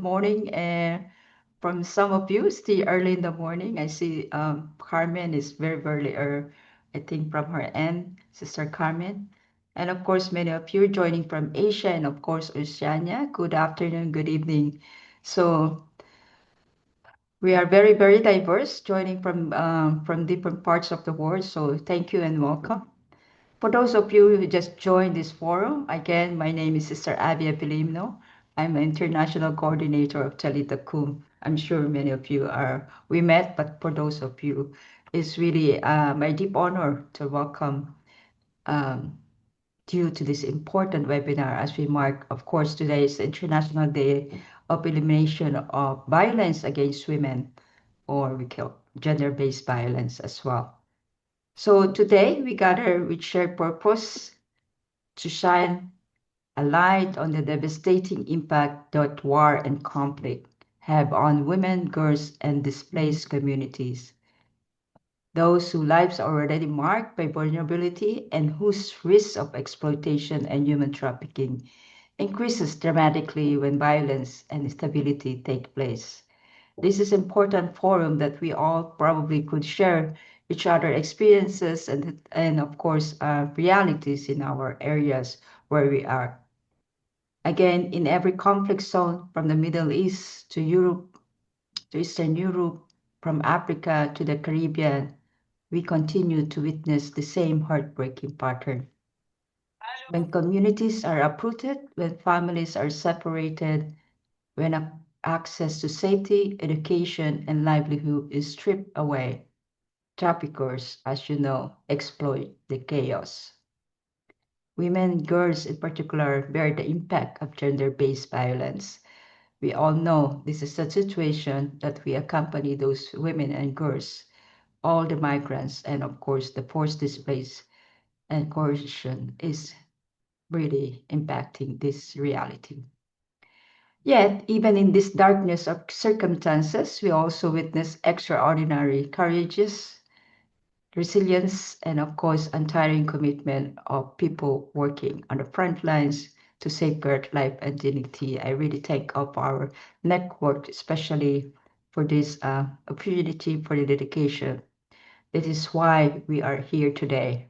morning. From some of you, still early in the morning. I see Carmen is very, very early, I think, from her end, Sister Carmen. And of course, many of you joining from Asia and of course, Oceania. Good afternoon, good evening. So we are very, very diverse, joining from different parts of the world. So thank you and welcome. For those of you who just joined this forum, again, my name is Sister Abby Abilimno. I'm an international coordinator of Talita Kum. I'm sure many of you we met, but for those of you, it's really my deep honor to welcome um, you to this important webinar as we mark, of course, today's International Day of Elimination of Violence Against Women, or we call gender-based violence as well. So today we gather with shared purpose to shine a light on the devastating impact that war and conflict have on women, girls, and displaced communities. Those whose lives are already marked by vulnerability and whose risk of exploitation and human trafficking increases dramatically when violence and instability take place. This is an important forum that we all probably could share each other experiences and of course, realities in our areas where we are. Again, in every conflict zone, from the Middle East to Europe, to Eastern Europe, from Africa to the Caribbean, we continue to witness the same heartbreaking pattern. When communities are uprooted, when families are separated, when access to safety, education, and livelihood is stripped away, traffickers, as you know, exploit the chaos. Women, girls in particular, bear the impact of gender-based violence. We all know this is a situation that we accompany those women and girls, all the migrants, and of course the forced displaced and coercion is really impacting this reality. Yet, even in this darkness of circumstances, we also witness extraordinary courageous resilience, and of course, untiring commitment of people working on the front lines to safeguard life and dignity. I really thank of our network, especially for this opportunity for the dedication. This is why we are here today.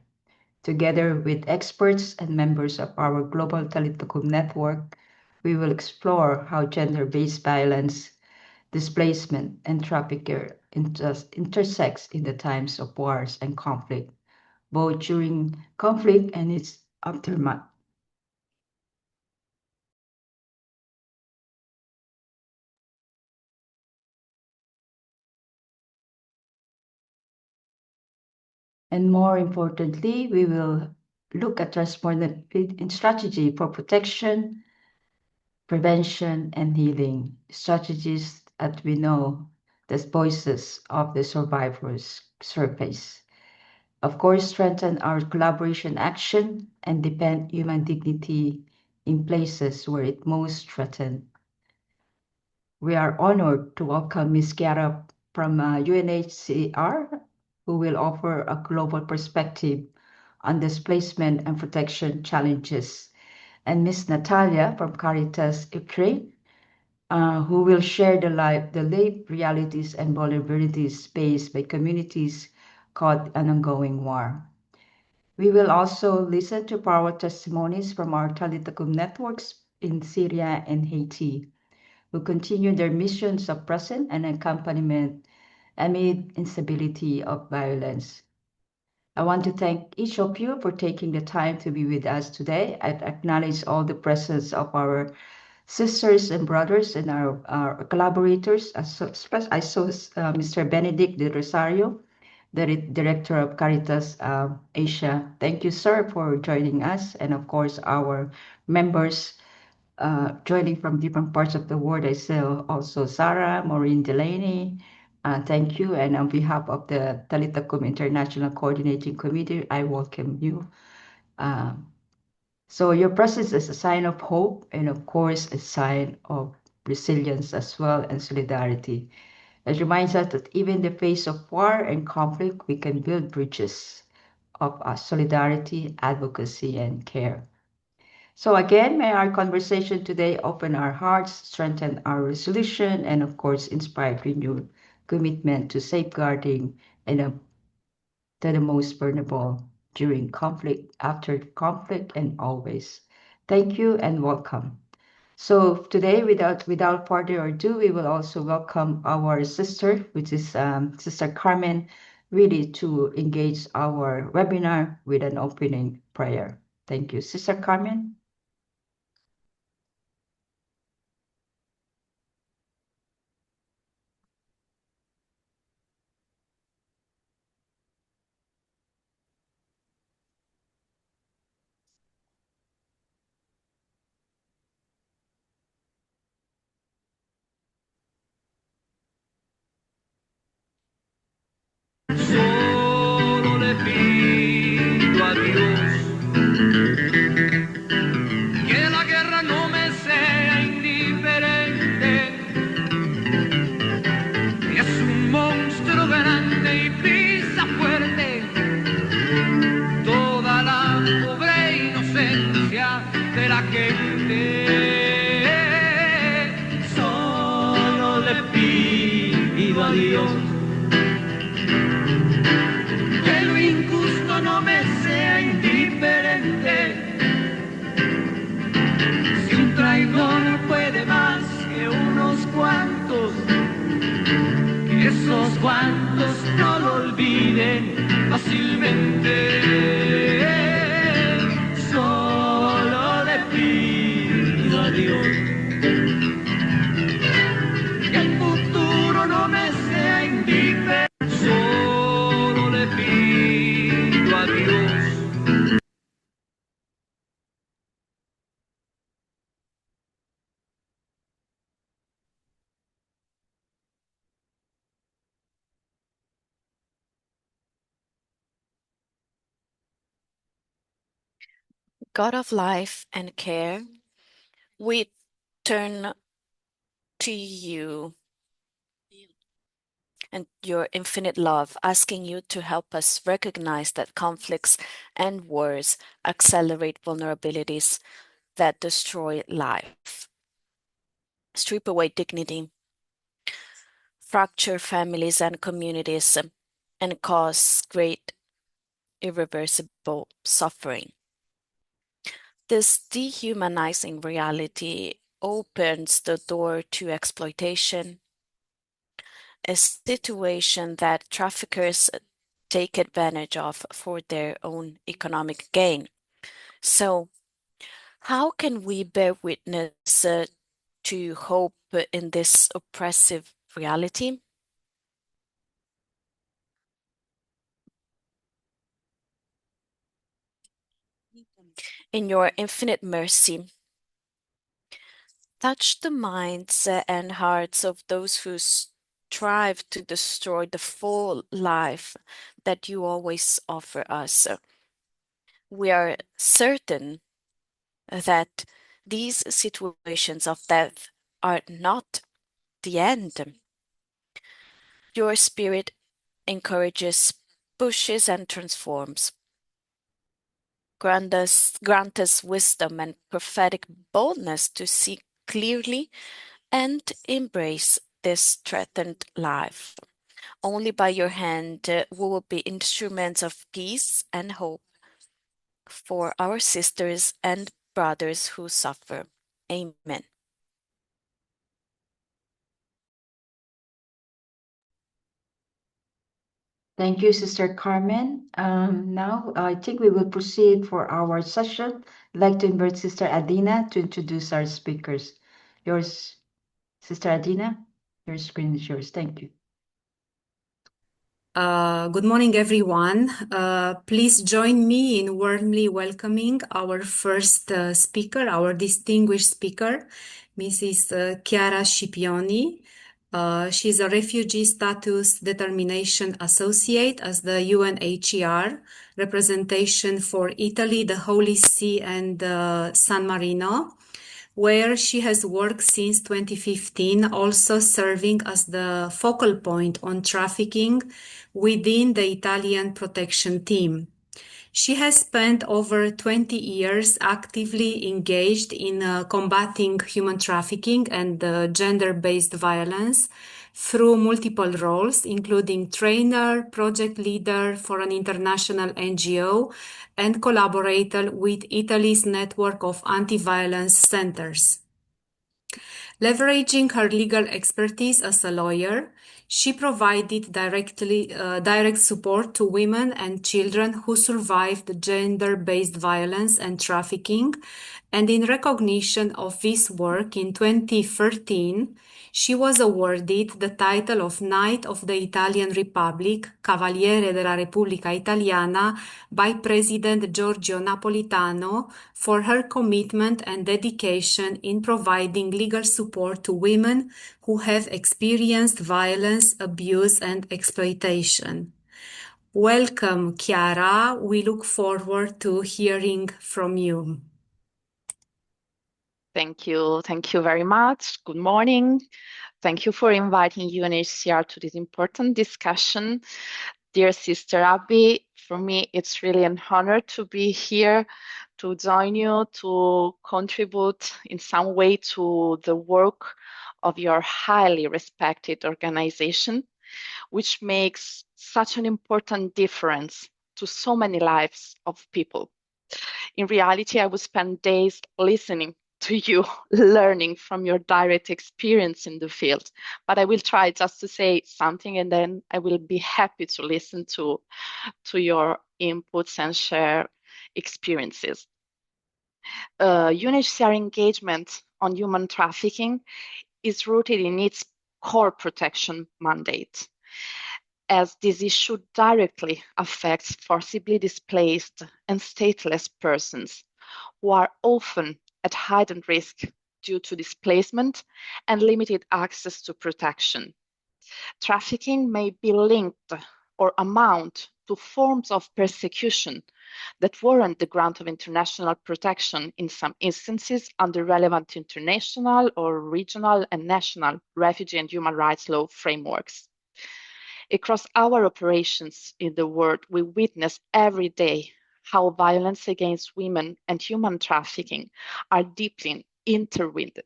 Together with experts and members of our Global Talitakum network, we will explore how gender-based violence, displacement, and trafficking intersects in the times of wars and conflict, both during conflict and its aftermath. And more importantly, we will look at transformative in strategy for protection, prevention, and healing. Strategies that we know the voices of the survivors surface. Of course, strengthen our collaboration action and defend human dignity in places where it most threatened. We are honored to welcome Ms. Chiara from UNHCR, who will offer a global perspective on displacement and protection challenges, and Ms. Natalia from Caritas Ukraine, who will share the lived realities and vulnerabilities faced by communities caught in an ongoing war. We will also listen to power testimonies from our Talitakum networks in Syria and Haiti, who continue their missions of presence and accompaniment amid instability of violence. I want to thank each of you for taking the time to be with us today. I acknowledge all the presence of our sisters and brothers and our collaborators. I saw Mr. Benedict de Rosario, the Director of Caritas Asia. Thank you, sir, for joining us. And of course, our members joining from different parts of the world. I saw also Sarah, Maureen Delaney. Thank you. And on behalf of the Talitakum International Coordinating Committee, I welcome you. So your presence is a sign of hope and of course a sign of resilience as well and solidarity. It reminds us that even in the face of war and conflict, we can build bridges of solidarity, advocacy, and care. So again, may our conversation today open our hearts, strengthen our resolution, and of course, inspire renewed commitment to safeguarding and to the most vulnerable during conflict, after conflict, and always. Thank you and welcome. So today, without further ado, we will also welcome our sister, which is Sister Carmen, really to engage our webinar with an opening prayer. Thank you, Sister Carmen. Solo le pido a Dios que la guerra no me sea indiferente. Es un monstruo grande y pisa fuerte toda la pobre inocencia de la gente. Solo le pido a Dios que lo injusto no me sea indiferente. Si un traidor puede más que unos cuantos, que esos cuantos no lo olviden fácilmente. Solo le pido a Dios que el futuro no me sea indiferente. Solo le pido a Dios. God of life and care, we turn to you and your infinite love, asking you to help us recognize that conflicts and wars accelerate vulnerabilities that destroy life, strip away dignity, fracture families and communities, and cause great irreversible suffering. This dehumanizing reality opens the door to exploitation, a situation that traffickers take advantage of for their own economic gain. So, how can we bear witness to hope in this oppressive reality? In your infinite mercy, touch the minds and hearts of those who strive to destroy the full life that you always offer us. We are certain that these situations of death are not the end. Your spirit encourages, pushes, and transforms. Grant us wisdom and prophetic boldness to see clearly and embrace this threatened life. Only by your hand we will be instruments of peace and hope for our sisters and brothers who suffer. Amen. Thank you, Sister Carmen. Now, I think we will proceed for our session. I'd like to invite Sister Adina to introduce our speakers. Yours, Sister Adina, your screen is yours. Thank you. Good morning, everyone. Please join me in warmly welcoming our first speaker, our distinguished speaker, Mrs. Chiara Scipioni. She's a Refugee Status Determination Associate as the UNHCR representation for Italy, the Holy See, and San Marino, where she has worked since 2015, also serving as the focal point on trafficking within the Italian protection team. She has spent over 20 years actively engaged in combating human trafficking and gender-based violence through multiple roles, including trainer, project leader for an international NGO, and collaborator with Italy's network of anti-violence centers. Leveraging her legal expertise as a lawyer, she provided direct support to women and children who survived gender-based violence and trafficking, and in recognition of this work in 2013, she was awarded the title of Knight of the Italian Republic, Cavaliere della Repubblica Italiana, by President Giorgio Napolitano for her commitment and dedication in providing legal support to women who have experienced violence, abuse, and exploitation. Welcome, Chiara. We look forward to hearing from you. Thank you. Thank you very much. Good morning. Thank you for inviting UNHCR to this important discussion. Dear Sister Abby, for me, it's really an honor to be here, to join you, to contribute in some way to the work of your highly respected organization, which makes such an important difference to so many lives of people. In reality, I would spend days listening to you, learning from your direct experience in the field. But I will try just to say something, and then I will be happy to listen to your inputs and share experiences. UNHCR engagement on human trafficking is rooted in its core protection mandate, as this issue directly affects forcibly displaced and stateless persons who are often at heightened risk due to displacement and limited access to protection. Trafficking may be linked or amount to forms of persecution that warrant the grant of international protection in some instances under relevant international or regional and national refugee and human rights law frameworks. Across our operations in the world, we witness every day how violence against women and human trafficking are deeply intertwined.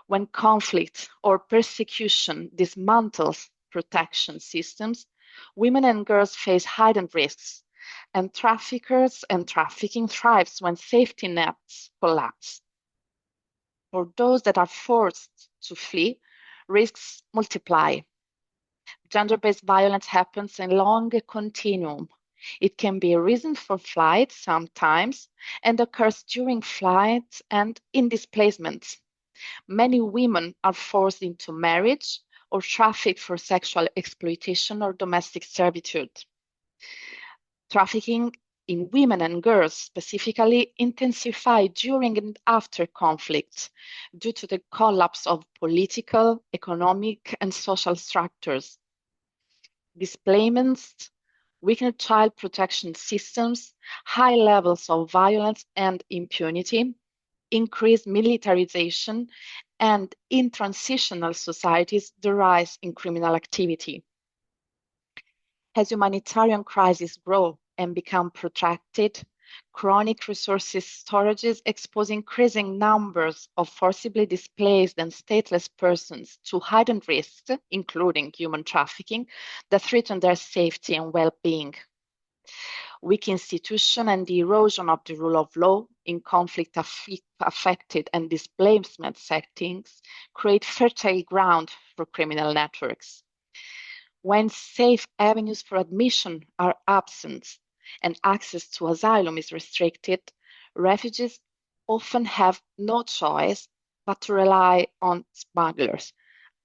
When conflict or persecution dismantles protection systems, women and girls face heightened risks, and traffickers and trafficking thrives when safety nets collapse. For those that are forced to flee, risks multiply. Gender-based violence happens along a continuum. It can be a reason for flight sometimes and occurs during flight and in displacement. Many women are forced into marriage or trafficked for sexual exploitation or domestic servitude. Trafficking in women and girls specifically intensify during and after conflict due to the collapse of political, economic, and social structures. Displacements, weakened child protection systems, high levels of violence and impunity, increased militarization, and in transitional societies, the rise in criminal activity. As humanitarian crises grow and become protracted, chronic resources storages expose increasing numbers of forcibly displaced and stateless persons to heightened risks, including human trafficking, that threaten their safety and well-being. Weak institutions and the erosion of the rule of law in conflict-affected and displacement settings create fertile ground for criminal networks. When safe avenues for admission are absent and access to asylum is restricted, refugees often have no choice but to rely on smugglers,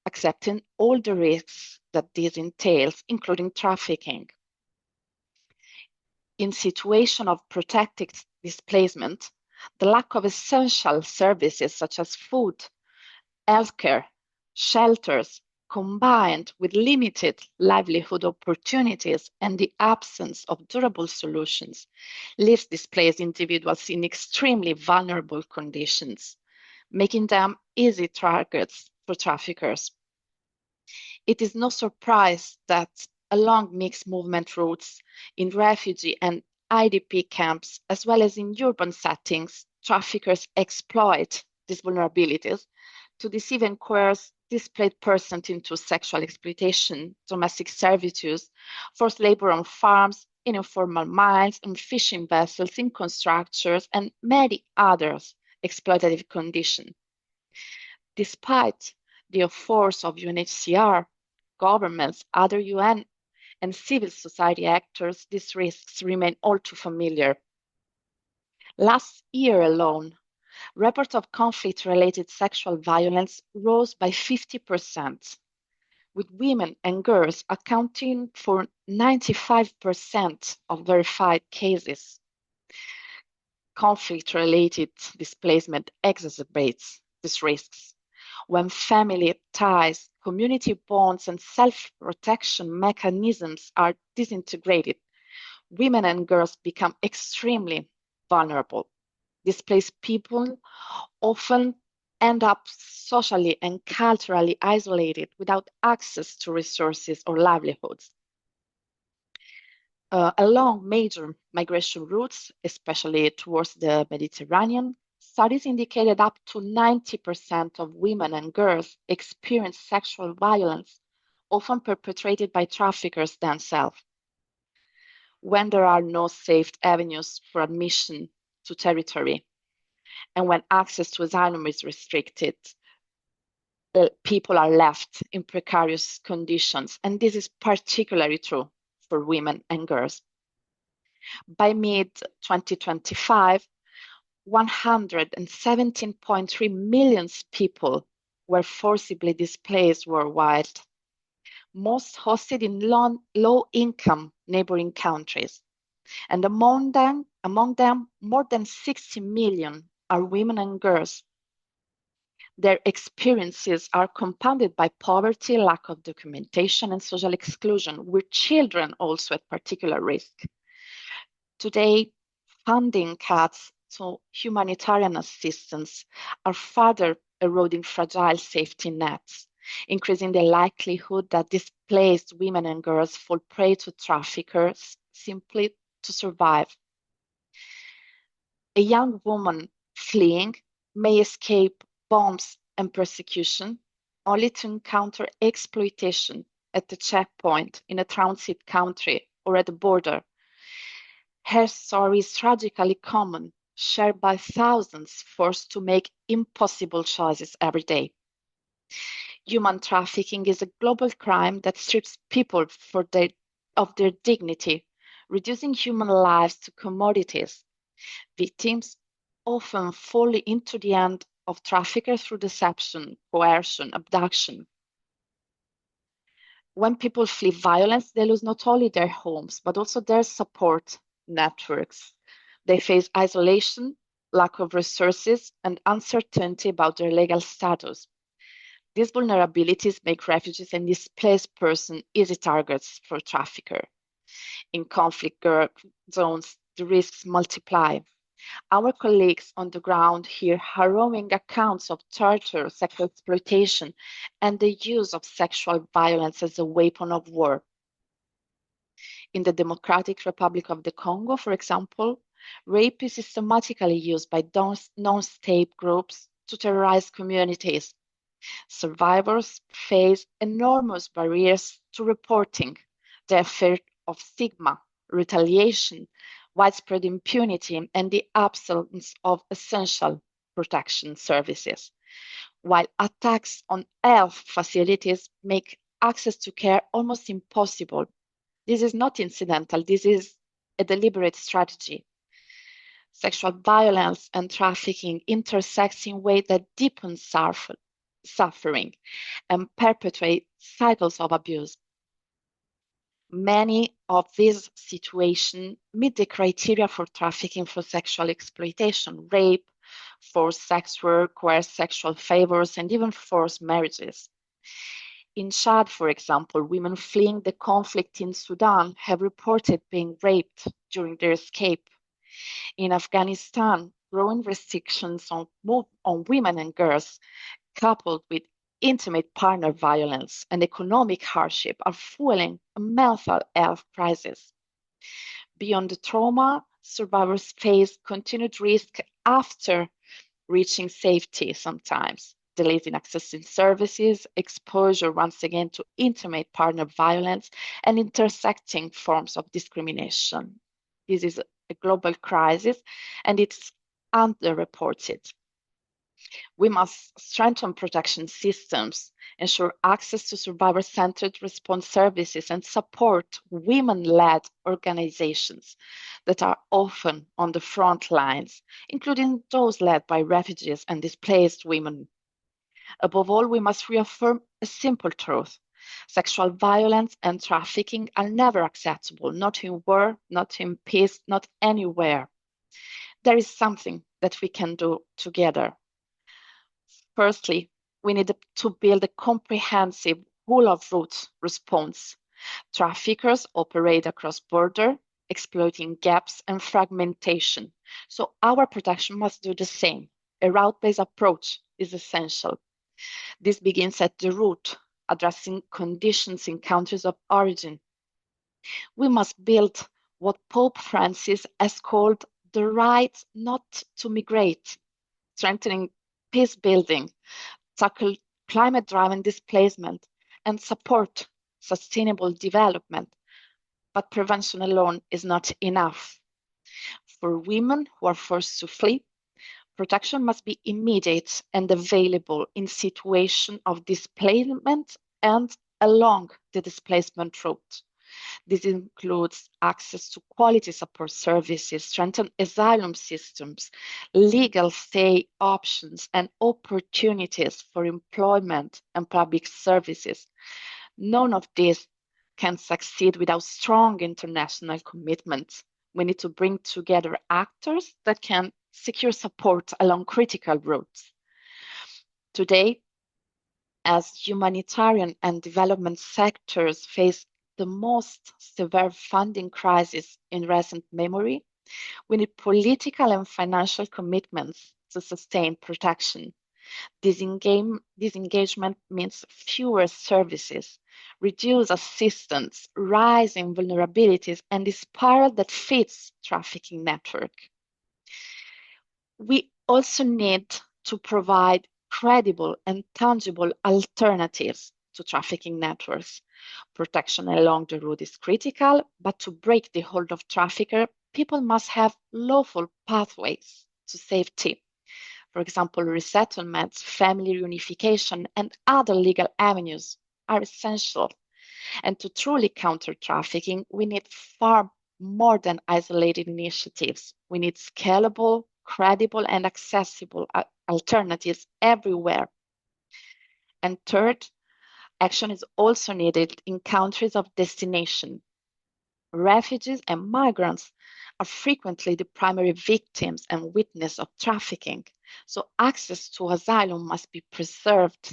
accepting all the risks that this entails, including trafficking. In situations of protected displacement, the lack of essential services such as food, healthcare, shelters, combined with limited livelihood opportunities and the absence of durable solutions, leaves displaced individuals in extremely vulnerable conditions, making them easy targets for traffickers. It is no surprise that along mixed movement routes in refugee and IDP camps, as well as in urban settings, traffickers exploit these vulnerabilities to deceive and coerce displaced persons into sexual exploitation, domestic servitude, forced labor on farms, in informal mines, on fishing vessels, in constructors, and many others exploitative conditions. Despite the efforts of UNHCR, governments, other UN, and civil society actors, these risks remain all too familiar. Last year alone, reports of conflict-related sexual violence rose by 50%, with women and girls accounting for 95% of verified cases. Conflict-related displacement exacerbates these risks. When family ties, community bonds, and self-protection mechanisms are disintegrated, women and girls become extremely vulnerable. Displaced people often end up socially and culturally isolated without access to resources or livelihoods. Along major migration routes, especially towards the Mediterranean, studies indicated up to 90% of women and girls experience sexual violence, often perpetrated by traffickers themselves. When there are no safe avenues for admission to territory, and when access to asylum is restricted, people are left in precarious conditions, and this is particularly true for women and girls. By mid-2025, 117.3 million people were forcibly displaced worldwide, most hosted in low-income neighboring countries. And among them, more than 60 million are women and girls. Their experiences are compounded by poverty, lack of documentation, and social exclusion, with children also at particular risk. Today, funding cuts to humanitarian assistance are further eroding fragile safety nets, increasing the likelihood that displaced women and girls fall prey to traffickers simply to survive. A young woman fleeing may escape bombs and persecution, only to encounter exploitation at the checkpoint in a transit country or at the border. Her story is tragically common, shared by thousands forced to make impossible choices every day. Human trafficking is a global crime that strips people of their dignity, reducing human lives to commodities. Victims often fall into the hand of traffickers through deception, coercion, abduction. When people flee violence, they lose not only their homes, but also their support networks. They face isolation, lack of resources, and uncertainty about their legal status. These vulnerabilities make refugees and displaced persons easy targets for traffickers. In conflict zones, the risks multiply. Our colleagues on the ground hear harrowing accounts of torture, sexual exploitation, and the use of sexual violence as a weapon of war. In the Democratic Republic of the Congo, for example, rape is systematically used by non-state groups to terrorize communities. Survivors face enormous barriers to reporting, the fear of stigma, retaliation, widespread impunity, and the absence of essential protection services. While attacks on health facilities make access to care almost impossible, this is not incidental, this is a deliberate strategy. Sexual violence and trafficking intersect in ways that deepen suffering and perpetuate cycles of abuse. Many of these situations meet the criteria for trafficking for sexual exploitation, rape, forced sex work, coerced sexual favors, and even forced marriages. In Chad, for example, women fleeing the conflict in Sudan have reported being raped during their escape. In Afghanistan, growing restrictions on women and girls, coupled with intimate partner violence and economic hardship, are fueling a mental health crisis. Beyond the trauma, survivors face continued risk after reaching safety sometimes. Delays in accessing services, exposure once again to intimate partner violence, and intersecting forms of discrimination. This is a global crisis and it's underreported. We must strengthen protection systems, ensure access to survivor-centered response services, and support women-led organizations that are often on the front lines, including those led by refugees and displaced women. Above all, we must reaffirm a simple truth. Sexual violence and trafficking are never acceptable, not in war, not in peace, not anywhere. There is something that we can do together. Firstly, we need to build a comprehensive rule of root response. Traffickers operate across border, exploiting gaps and fragmentation. So our protection must do the same. A route-based approach is essential. This begins at the root, addressing conditions in countries of origin. We must build what Pope Francis has called the right not to migrate, strengthening peace building, tackle climate-driven displacement, and support sustainable development. But prevention alone is not enough. For women who are forced to flee, protection must be immediate and available in situation of displacement and along the displacement route. This includes access to quality support services, strengthened asylum systems, legal stay options, and opportunities for employment and public services. None of this can succeed without strong international commitment. We need to bring together actors that can secure support along critical routes. Today, as humanitarian and development sectors face the most severe funding crisis in recent memory, we need political and financial commitments to sustain protection. Disengagement means fewer services, reduced assistance, rising vulnerabilities, and the spiral that feeds trafficking network. We also need to provide credible and tangible alternatives to trafficking networks. Protection along the route is critical, but to break the hold of trafficker, people must have lawful pathways to safety. For example, resettlements, family reunification, and other legal avenues are essential. And to truly counter trafficking, we need far more than isolated initiatives. We need scalable, credible, and accessible alternatives everywhere. And third, action is also needed in countries of destination. Refugees and migrants are frequently the primary victims and witness of trafficking. So access to asylum must be preserved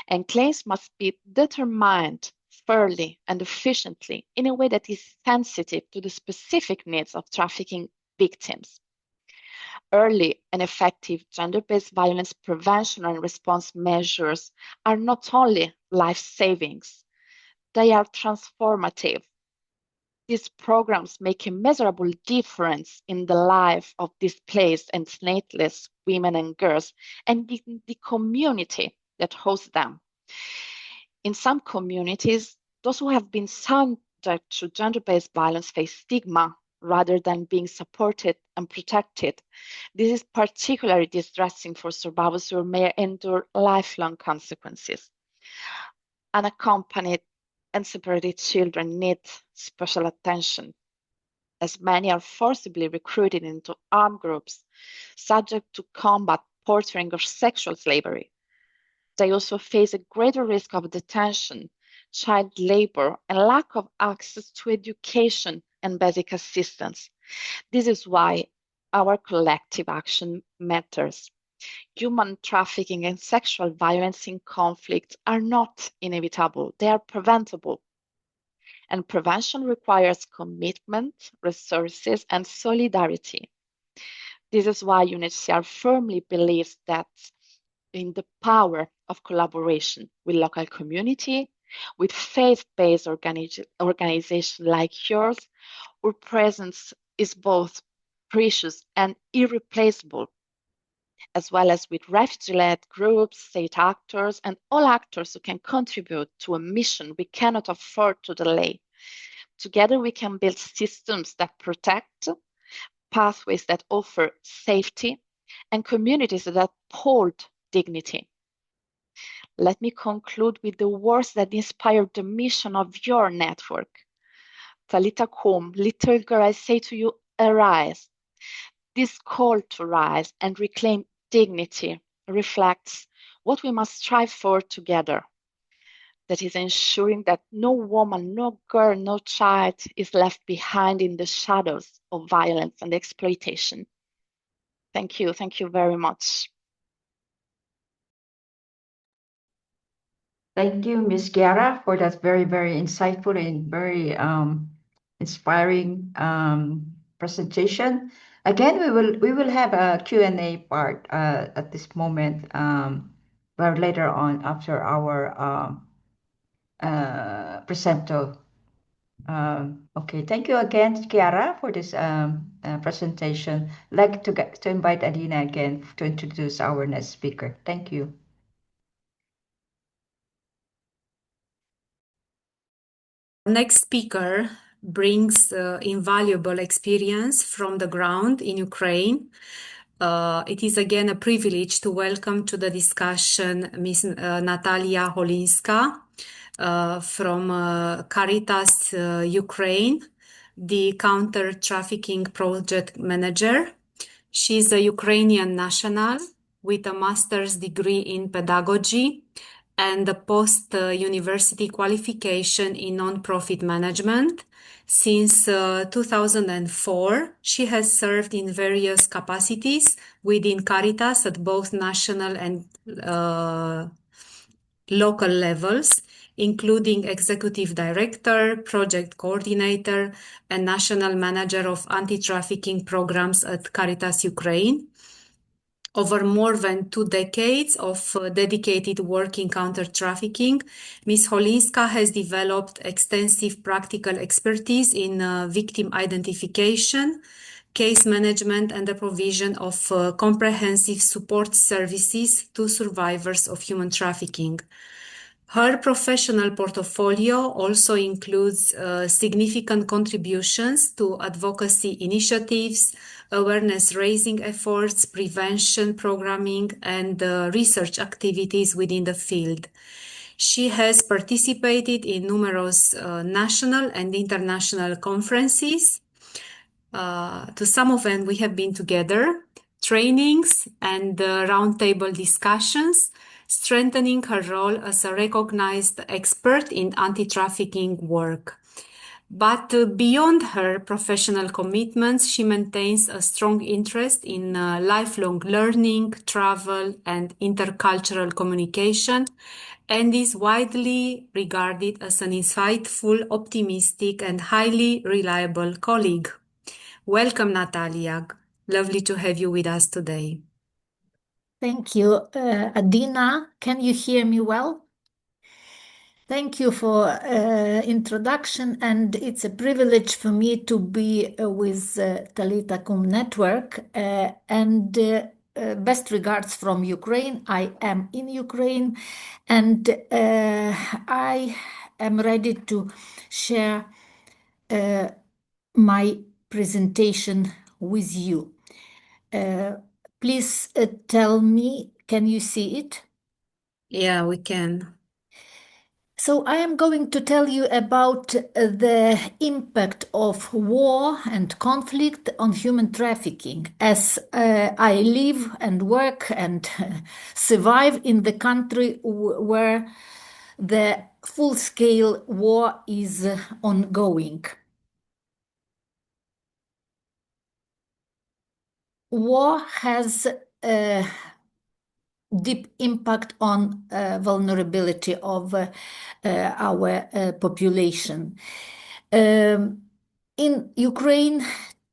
and claims must be determined fairly and efficiently in a way that is sensitive to the specific needs of trafficking victims. Early and effective gender-based violence prevention and response measures are not only life savings, they are transformative. These programs make a measurable difference in the life of displaced and stateless women and girls and in the community that hosts them. In some communities, those who have been subject to gender-based violence face stigma rather than being supported and protected. This is particularly distressing for survivors who may endure lifelong consequences. Unaccompanied and separated children need special attention, as many are forcibly recruited into armed groups, subject to combat, torturing, or sexual slavery. They also face a greater risk of detention, child labor, and lack of access to education and basic assistance. This is why our collective action matters. Human trafficking and sexual violence in conflict are not inevitable, they are preventable. And prevention requires commitment, resources, and solidarity. This is why UNHCR firmly believes that in the power of collaboration with local community, with faith-based organizations like yours, our presence is both precious, and irreplaceable, as well as with refugee-led groups, state actors, and all actors who can contribute to a mission we cannot afford to delay. Together, we can build systems that protect, pathways that offer safety, and communities that uphold dignity. Let me conclude with the words that inspired the mission of your network. Talita Kum, little girl, I say to you, arise. This call to rise and reclaim dignity reflects what we must strive for together. That is ensuring that no woman, no girl, no child is left behind in the shadows of violence and exploitation. Thank you. Thank you very much. Thank you, Ms. Chiara, for that very, very insightful and very inspiring presentation. Again, we will have a Q&A part at this moment, but later on after our presenter. Okay, thank you again, Chiara, for this presentation. I'd like to invite Adina again to introduce our next speaker. Thank you. Next speaker brings invaluable experience from the ground in Ukraine. It is again a privilege to welcome to the discussion Ms. Natalia Holinska from Caritas Ukraine, the counter-trafficking project manager. She's a Ukrainian national with a master's degree in pedagogy and a post-university qualification in nonprofit management. Since 2004, she has served in various capacities within Caritas at both national and local levels, including executive director, project coordinator, and national manager of anti-trafficking programs at Caritas Ukraine. Over more than 2 decades of dedicated work in counter-trafficking, Ms. Holinska has developed extensive practical expertise in victim identification, case management, and the provision of comprehensive support services to survivors of human trafficking. Her professional portfolio also includes significant contributions to advocacy initiatives, awareness-raising efforts, prevention programming, and research activities within the field. She has participated in numerous national and international conferences. To some of them, we have been together, trainings and roundtable discussions, strengthening her role as a recognized expert in anti-trafficking work. But beyond her professional commitments, she maintains a strong interest in lifelong learning, travel, and intercultural communication, and is widely regarded as an insightful, optimistic, and highly reliable colleague. Welcome, Natalia. Lovely to have you with us today. Thank you. Adina, can you hear me well? Thank you for introduction, and it's a privilege for me to be with Talita Kum Network. Best regards from Ukraine. I am in Ukraine, and I am ready to share my presentation with you. Please tell me, can you see it? Yeah, we can. So I am going to tell you about the impact of war and conflict on human trafficking, as I live and work and survive in the country where the full-scale war is ongoing. War has a deep impact on vulnerability of our population. In Ukraine,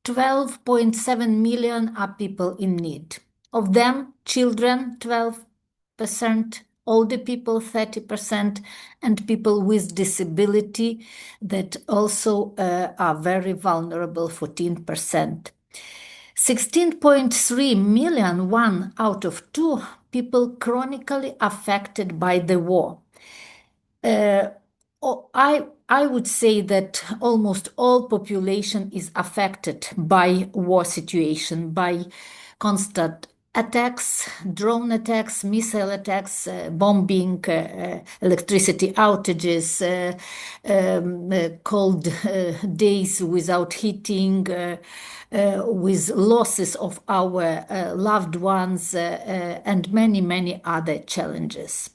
12.7 million are people in need. Of them, children, 12%, older people, 30%, and people with disability that also are very vulnerable, 14%. 16.3 million, 1 out of 2 people chronically affected by the war. I would say that almost all population is affected by war situation, by constant attacks, drone attacks, missile attacks, bombing, electricity outages, cold days without heating, with losses of our loved ones, and many, many other challenges.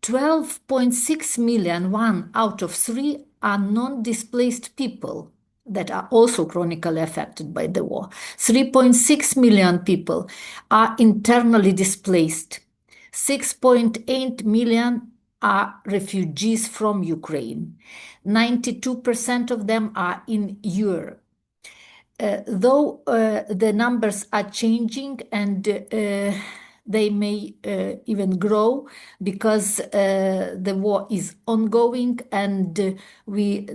12.6 million, 1 out of 3, are non-displaced people that are also chronically affected by the war. 3.6 million people are internally displaced. 6.8 million are refugees from Ukraine. 92% of them are in Europe. Though the numbers are changing and they may even grow because the war is ongoing and we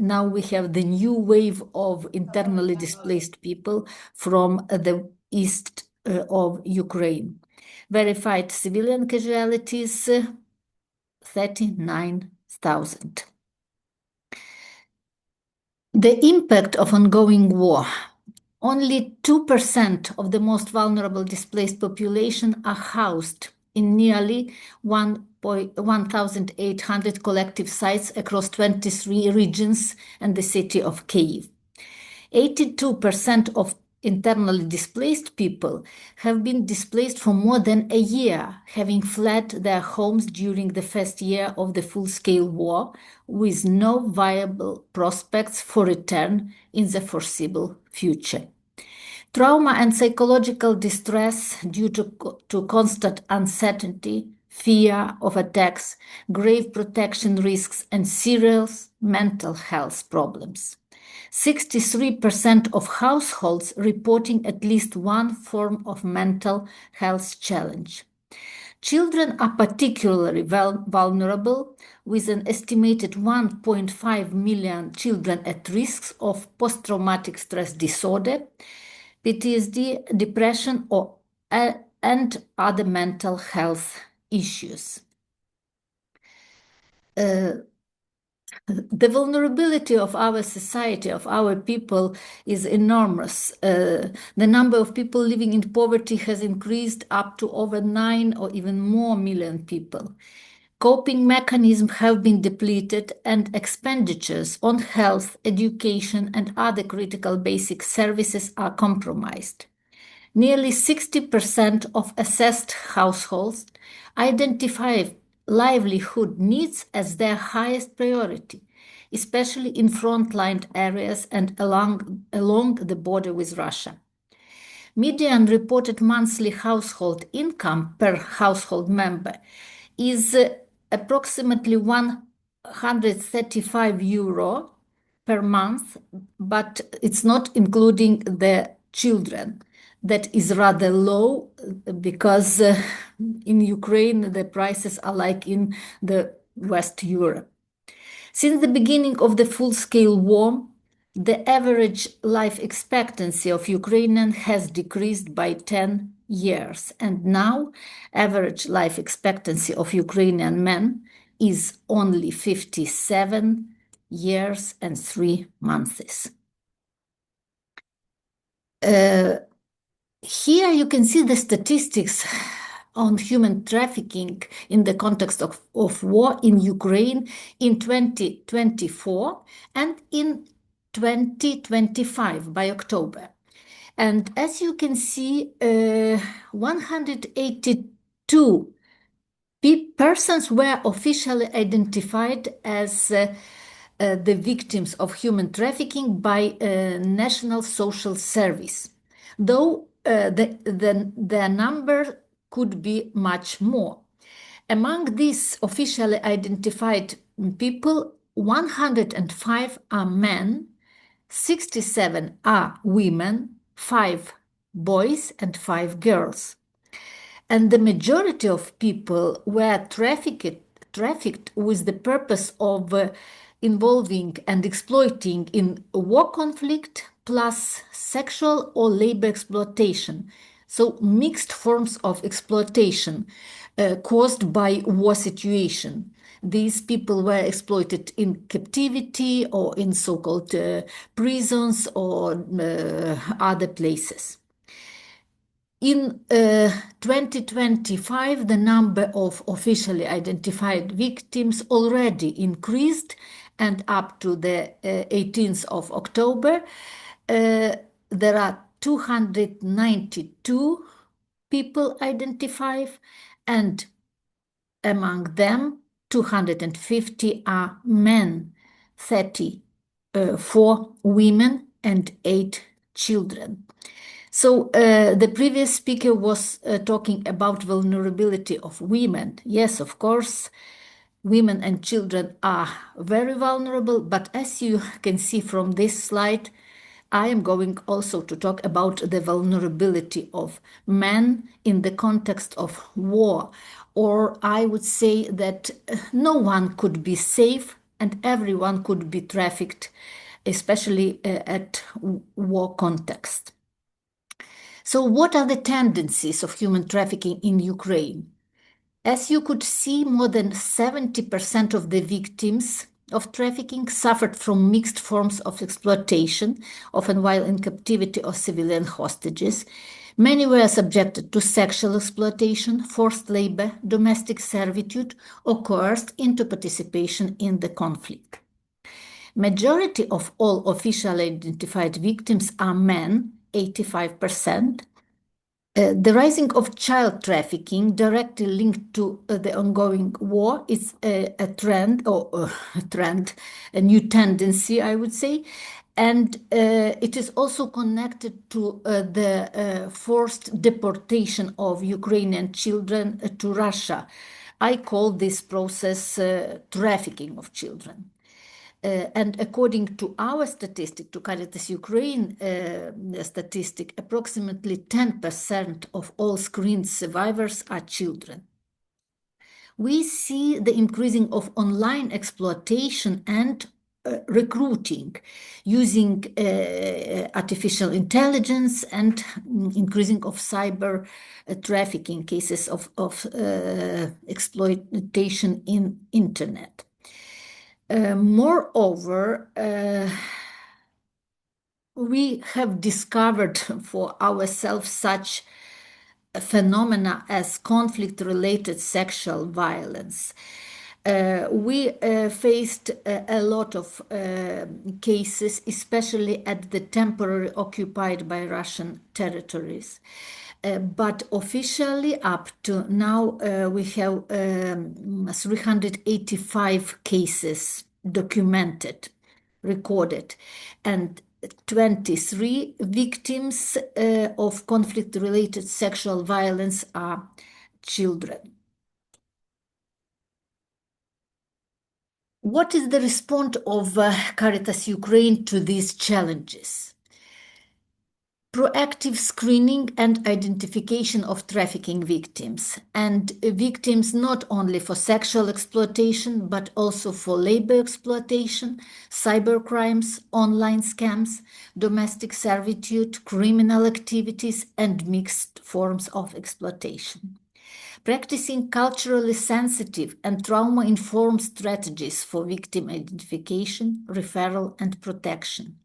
have the new wave of internally displaced people from the east of Ukraine. Verified civilian casualties, 39,000. The impact of ongoing war. Only 2% of the most vulnerable displaced population are housed in nearly 1,800 collective sites across 23 regions and the city of Kyiv. 82% of internally displaced people have been displaced for more than a year, having fled their homes during the first year of the full-scale war, with no viable prospects for return in the foreseeable future. Trauma and psychological distress due to constant uncertainty, fear of attacks, grave protection risks, and serious mental health problems. 63% of households reporting at least one form of mental health challenge. Children are particularly vulnerable, with an estimated 1.5 million children at risk of post-traumatic stress disorder, PTSD, depression, and other mental health issues. The vulnerability of our society, of our people, is enormous. The number of people living in poverty has increased up to over 9 or even more million people. Coping mechanisms have been depleted and expenditures on health, education, and other critical basic services are compromised. Nearly 60% of assessed households identify livelihood needs as their highest priority, especially in frontline areas and along the border with Russia. Median reported monthly household income per household member is approximately €135 per month, but it's not including the children. That is rather low because in Ukraine the prices are like in the West Europe. Since the beginning of the full-scale war, the average life expectancy of Ukrainians has decreased by 10 years, and now average life expectancy of Ukrainian men is only 57 years and 3 months. Here you can see the statistics on human trafficking in the context of war in Ukraine in 2024 and in 2025 by October. And as you can see, 182 persons were officially identified as the victims of human trafficking by National Social Service, though the number could be much more. Among these officially identified people, 105 are men, 67 are women, 5 boys, and 5 girls. And the majority of people were trafficked with the purpose of involving and exploiting in war conflict, plus sexual or labor exploitation. So mixed forms of exploitation caused by war situation. These people were exploited in captivity or in so-called prisons or other places. In 2025, the number of officially identified victims already increased, and up to the 18th of October, there are 292 people identified, and among them, 250 are men, 34 women, and 8 children. So the previous speaker was talking about vulnerability of women. Yes, of course, women and children are very vulnerable, but as you can see from this slide, I am going also to talk about the vulnerability of men in the context of war, or I would say that no one could be safe and everyone could be trafficked, especially at war context. So, what are the tendencies of human trafficking in Ukraine? As you could see, more than 70% of the victims of trafficking suffered from mixed forms of exploitation, often while in captivity or civilian hostages. Many were subjected to sexual exploitation, forced labor, domestic servitude, or coerced into participation in the conflict. Majority of all officially identified victims are men, 85%. The rising of child trafficking directly linked to the ongoing war is a trend, or a new tendency, I would say. And it is also connected to the forced deportation of Ukrainian children to Russia. I call this process trafficking of children. And according to our statistic, to Caritas Ukraine statistic, approximately 10% of all screened survivors are children. We see the increasing of online exploitation and recruiting using artificial intelligence and increasing of cyber trafficking cases of exploitation in internet. Moreover, we have discovered for ourselves such phenomena as conflict-related sexual violence. We faced a lot of cases, especially at the temporarily occupied by Russian territories. But officially, up to now, we have 385 cases documented, recorded, and 23 victims of conflict-related sexual violence are children. What is the response of Caritas Ukraine to these challenges? Proactive screening and identification of trafficking victims, and victims not only for sexual exploitation, but also for labor exploitation, cyber crimes, online scams, domestic servitude, criminal activities, and mixed forms of exploitation. Practicing culturally sensitive and trauma-informed strategies for victim identification, referral, and protection.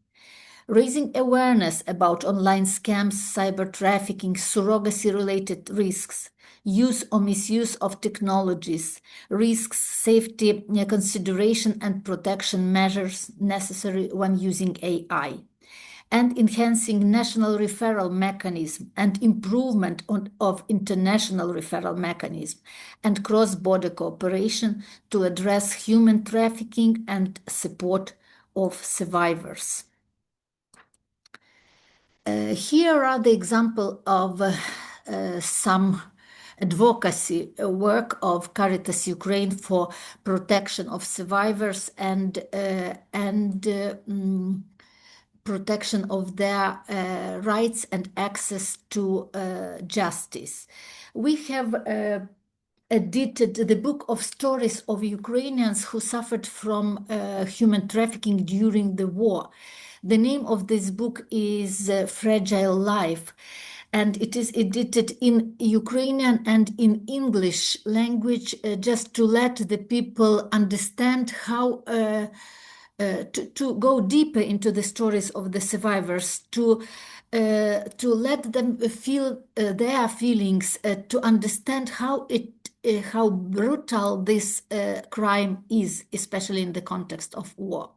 Raising awareness about online scams, cyber trafficking, surrogacy-related risks, use or misuse of technologies, risks, safety consideration, and protection measures necessary when using AI, and enhancing national referral mechanism and improvement of international referral mechanism and cross-border cooperation to address human trafficking and support of survivors. Here are the example of some advocacy work of Caritas Ukraine for protection of survivors and protection of their rights and access to justice. We have edited the book of stories of Ukrainians who suffered from human trafficking during the war. The name of this book is Fragile Life, and it is edited in Ukrainian and in English language, just to let the people understand how to go deeper into the stories of the survivors, to let them feel their feelings, to understand how brutal this crime is, especially in the context of war.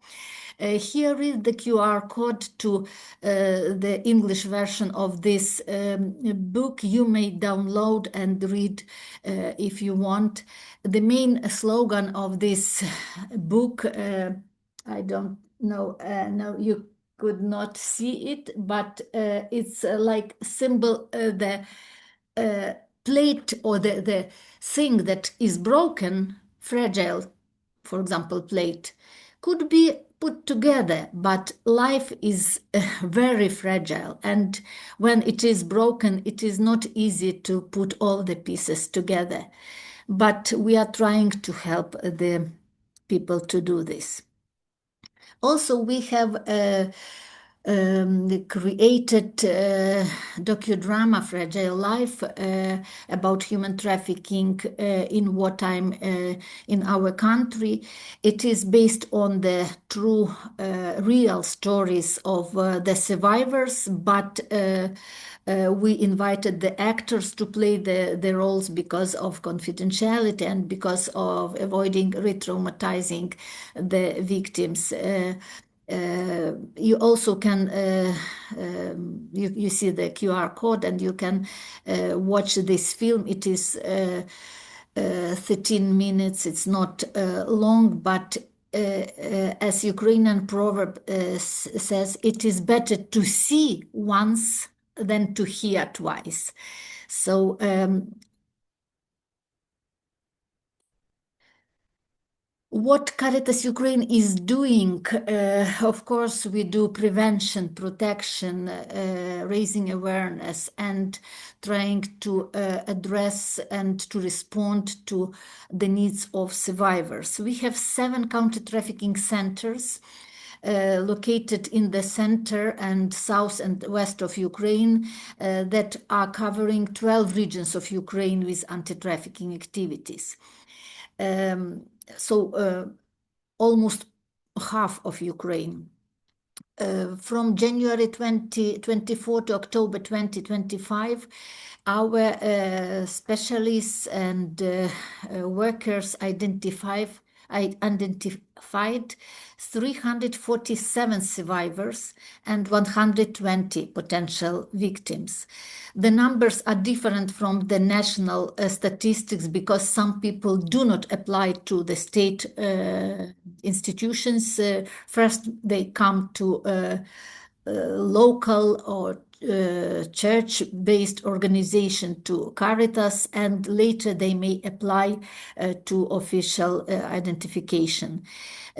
Here is the QR code to the English version of this book. You may download and read if you want. The main slogan of this book, I don't know, no, you could not see it, but it's like symbol, the plate or the thing that is broken, fragile, for example, plate, could be put together, but life is very fragile. And when it is broken, it is not easy to put all the pieces together. But we are trying to help the people to do this. Also, we have created docudrama Fragile Life about human trafficking in wartime in our country. It is based on the true real stories of the survivors, but we invited the actors to play the roles because of confidentiality and because of avoiding re-traumatizing the victims. You also can you see the QR code and you can watch this film. It is 13 minutes. It's not long, but as Ukrainian proverb says, it is better to see once than to hear twice. So what Caritas Ukraine is doing, of course, we do prevention, protection, raising awareness, and trying to address and to respond to the needs of survivors. We have 7 counter-trafficking centers located in the center and south and west of Ukraine that are covering 12 regions of Ukraine with anti-trafficking activities. So almost half of Ukraine. From January 2024 to October 2025, our specialists and workers identified 347 survivors and 120 potential victims. The numbers are different from the national statistics because some people do not apply to the state institutions. First, they come to local or church-based organization, to Caritas, and later they may apply to official identification.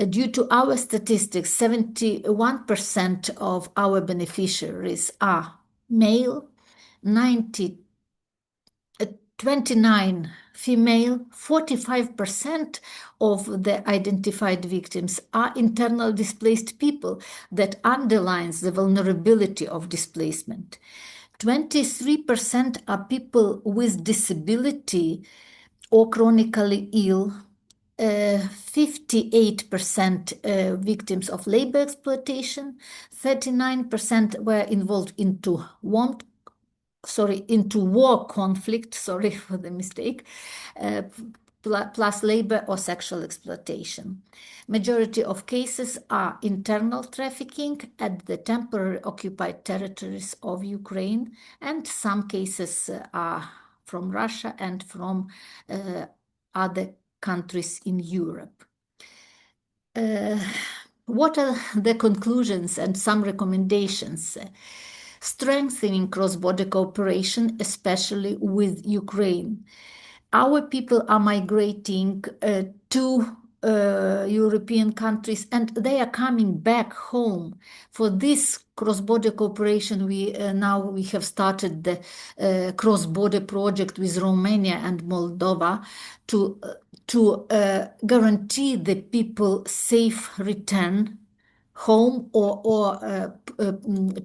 Due to our statistics, 71% of our beneficiaries are male, 29 female, 45% of the identified victims are internal displaced people. That underlines the vulnerability of displacement. 23% are people with disability or chronically ill. 58% victims of labor exploitation. 39% were involved into war conflict, sorry for the mistake, plus labor or sexual exploitation. Majority of cases are internal trafficking at the temporary occupied territories of Ukraine, and some cases are from Russia and from other countries in Europe. What are the conclusions and some recommendations? Strengthening cross-border cooperation, especially with Ukraine. Our people are migrating to European countries and they are coming back home. For this cross-border cooperation, we have started the cross-border project with Romania and Moldova to guarantee the people safe return home or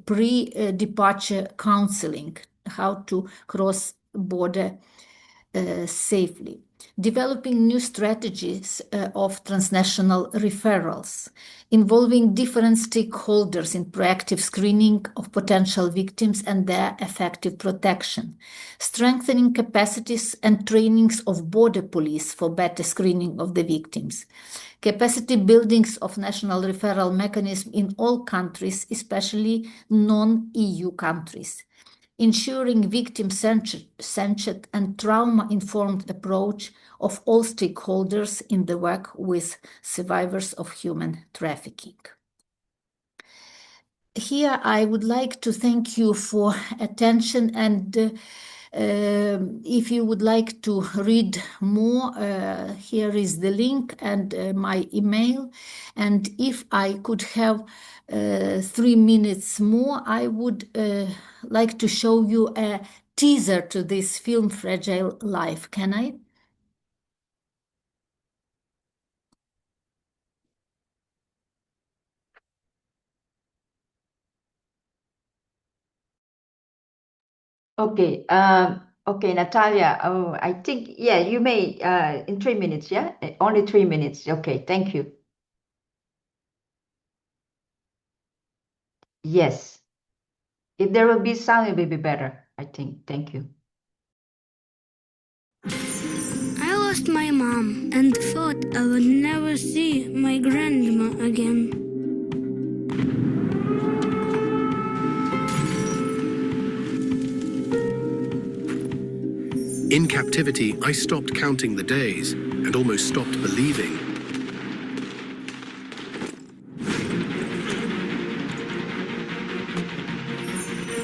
pre-departure counseling, how to cross border safely. Developing new strategies of transnational referrals, involving different stakeholders in proactive screening of potential victims and their effective protection, strengthening capacities and trainings of border police for better screening of the victims, capacity buildings of national referral mechanism in all countries, especially non-EU countries, ensuring victim-centered and trauma-informed approach of all stakeholders in the work with survivors of human trafficking. Here, I would like to thank you for attention, and if you would like to read more, here is the link and my email. And if I could have 3 minutes more, I would like to show you a teaser to this film, Fragile Life. Can I? Okay. Okay, Natalia. Oh, I think, yeah, you may in 3 minutes, yeah? Only 3 minutes. Okay, thank you. Yes. If there will be sound, it will be better, I think. Thank you. I lost my mom and thought I would never see my grandma again. In captivity, I stopped counting the days and almost stopped believing.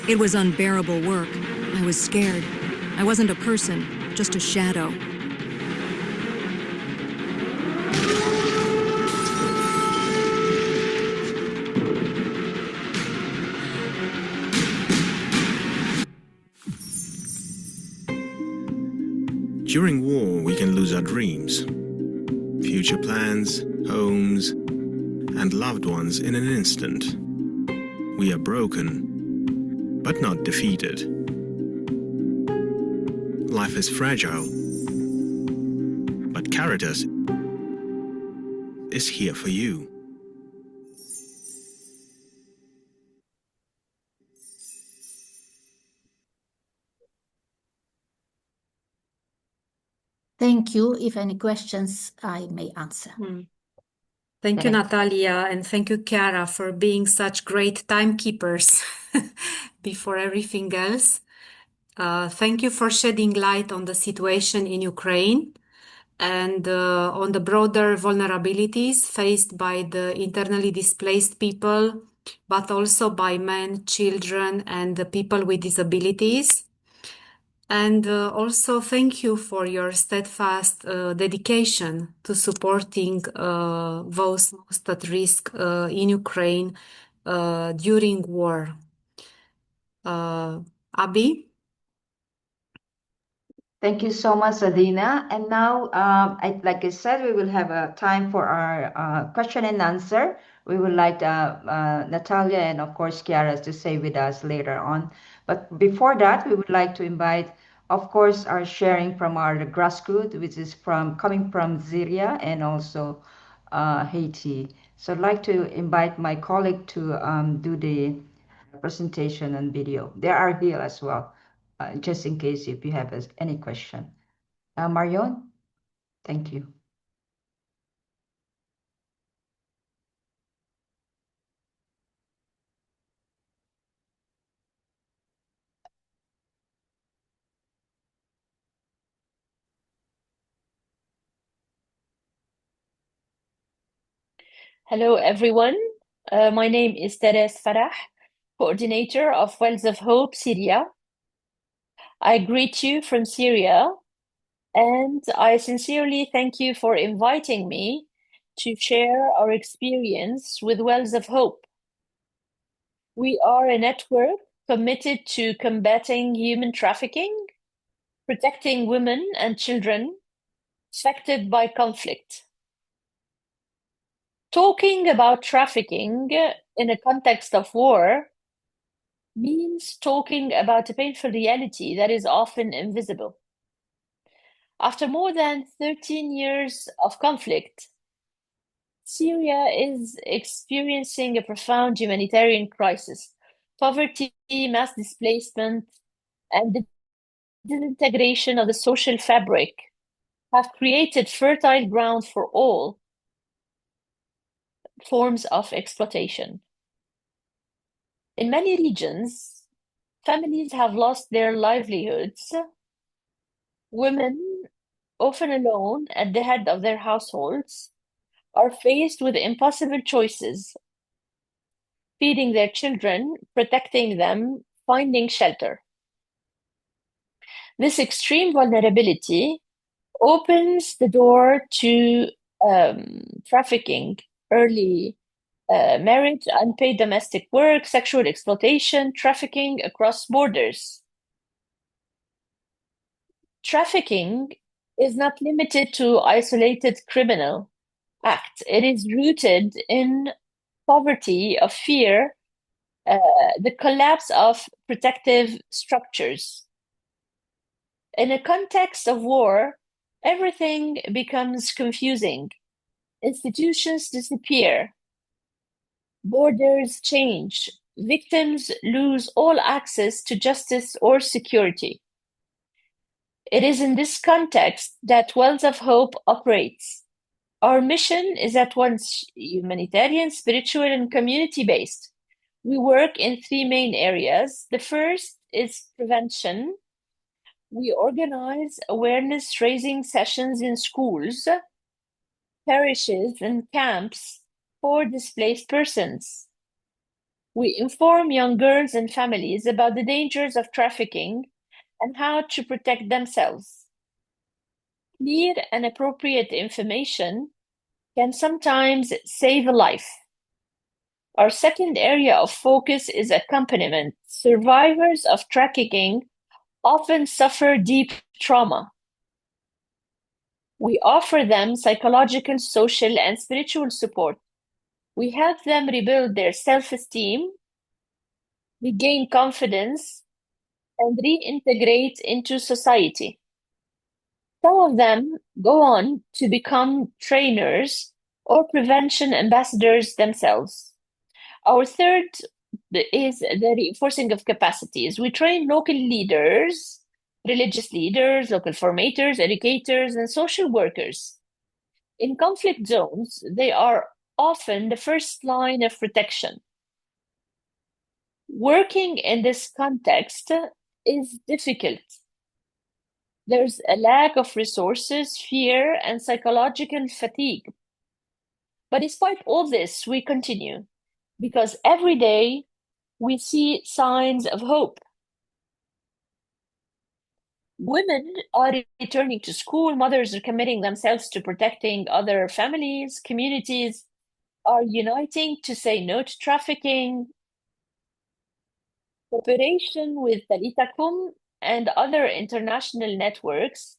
It was unbearable work. I was scared. I wasn't a person, just a shadow. During war, we can lose our dreams, future plans, homes, and loved ones in an instant. We are broken, but not defeated. Life is fragile, but Caritas is here for you. Thank you. If any questions, I may answer. Thank you, Natalia, and thank you, Chiara, for being such great timekeepers before everything else. Thank you for shedding light on the situation in Ukraine and on the broader vulnerabilities faced by the internally displaced people, but also by men, children, and the people with disabilities. And also thank you for your steadfast dedication to supporting those most at risk in Ukraine during war. Abby? Thank you so much, Adina. And now, like I said, we will have a time for our question and answer. We would like Natalia and, of course, Chiara to stay with us later on. But before that, we would like to invite, of course, our sharing from our grassroots, which is coming from Syria and also Haiti. So I'd like to invite my colleague to do the presentation and video. They are here as well, just in case if you have any question. Marion, thank you. Hello, everyone. My name is Teres Farah, coordinator of Wells of Hope Syria. I greet you from Syria, and I sincerely thank you for inviting me to share our experience with Wells of Hope. We are a network committed to combating human trafficking, protecting women and children affected by conflict. Talking about trafficking in a context of war means talking about a painful reality that is often invisible. After more than 13 years of conflict, Syria is experiencing a profound humanitarian crisis. Poverty, mass displacement, and the disintegration of the social fabric have created fertile ground for all forms of exploitation. In many regions, families have lost their livelihoods. Women, often alone at the head of their households, are faced with impossible choices: feeding their children, protecting them, finding shelter. This extreme vulnerability opens the door to trafficking, early marriage, unpaid domestic work, sexual exploitation, trafficking across borders. Trafficking is not limited to isolated criminal acts. It is rooted in poverty, of fear, the collapse of protective structures. In a context of war, everything becomes confusing. Institutions disappear. Borders change. Victims lose all access to justice or security. It is in this context that Wells of Hope operates. Our mission is at once humanitarian, spiritual, and community-based. We work in three main areas. The first is prevention. We organize awareness-raising sessions in schools, parishes, and camps for displaced persons. We inform young girls and families about the dangers of trafficking and how to protect themselves. Clear and appropriate information can sometimes save a life. Our second area of focus is accompaniment. Survivors of trafficking often suffer deep trauma. We offer them psychological, social, and spiritual support. We help them rebuild their self-esteem, regain confidence, and reintegrate into society. Some of them go on to become trainers or prevention ambassadors themselves. Our third is the reinforcing of capacities. We train local leaders, religious leaders, local formators, educators, and social workers. In conflict zones, they are often the first line of protection. Working in this context is difficult. There's a lack of resources, fear, and psychological fatigue. But despite all this, we continue because every day we see signs of hope. Women are returning to school, mothers are committing themselves to protecting other families, communities are uniting to say no to trafficking. Cooperation with Talitakum and other international networks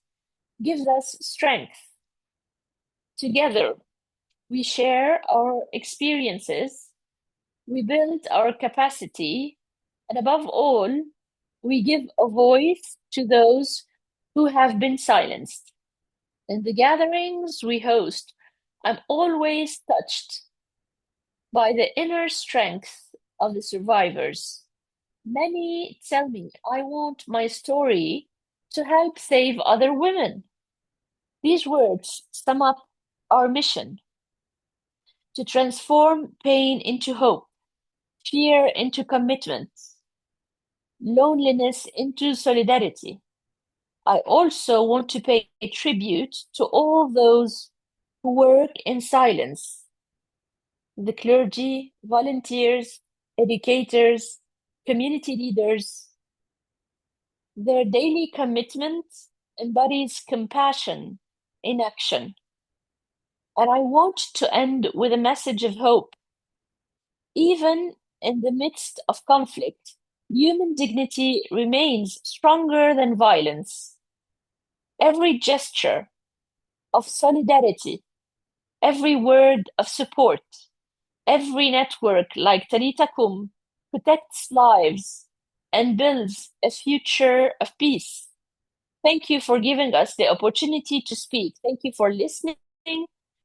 gives us strength. Together, we share our experiences, we build our capacity, and above all, we give a voice to those who have been silenced. In the gatherings we host, I'm always touched by the inner strength of the survivors. Many tell me, I want my story to help save other women. These words sum up our mission: to transform pain into hope, fear into commitment, loneliness into solidarity. I also want to pay tribute to all those who work in silence: the clergy, volunteers, educators, community leaders. Their daily commitment embodies compassion in action. And I want to end with a message of hope. Even in the midst of conflict, human dignity remains stronger than violence. Every gesture of solidarity, every word of support, every network like Tanitakum protects lives and builds a future of peace. Thank you for giving us the opportunity to speak. Thank you for listening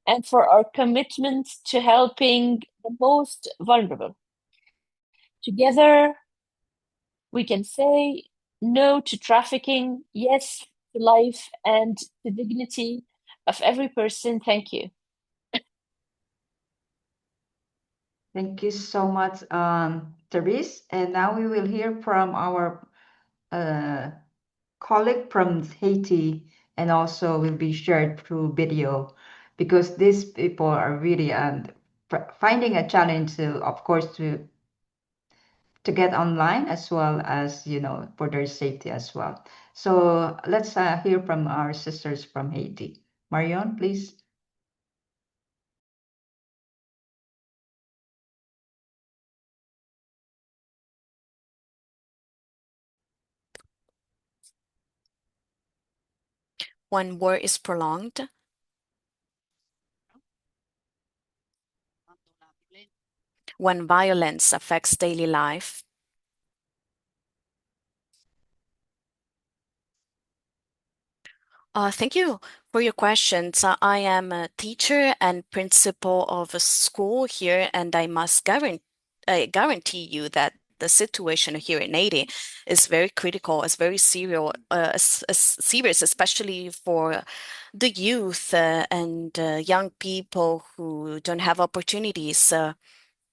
and for our commitment to helping the most vulnerable. Together, we can say no to trafficking, yes to life and the dignity of every person. Thank you. Thank you so much, Therese. And now we will hear from our colleague from Haiti, and also will be shared through video, because these people are really finding a challenge to, of course, to get online, as well as, for their safety as well. So let's hear from our sisters from Haiti. Marion, please. When war is prolonged, when violence affects daily life, thank you for your questions. I am a teacher and principal of a school here, and I must guarantee you that the situation here in Haiti is very critical, is very serious, especially for the youth and young people who don't have opportunities,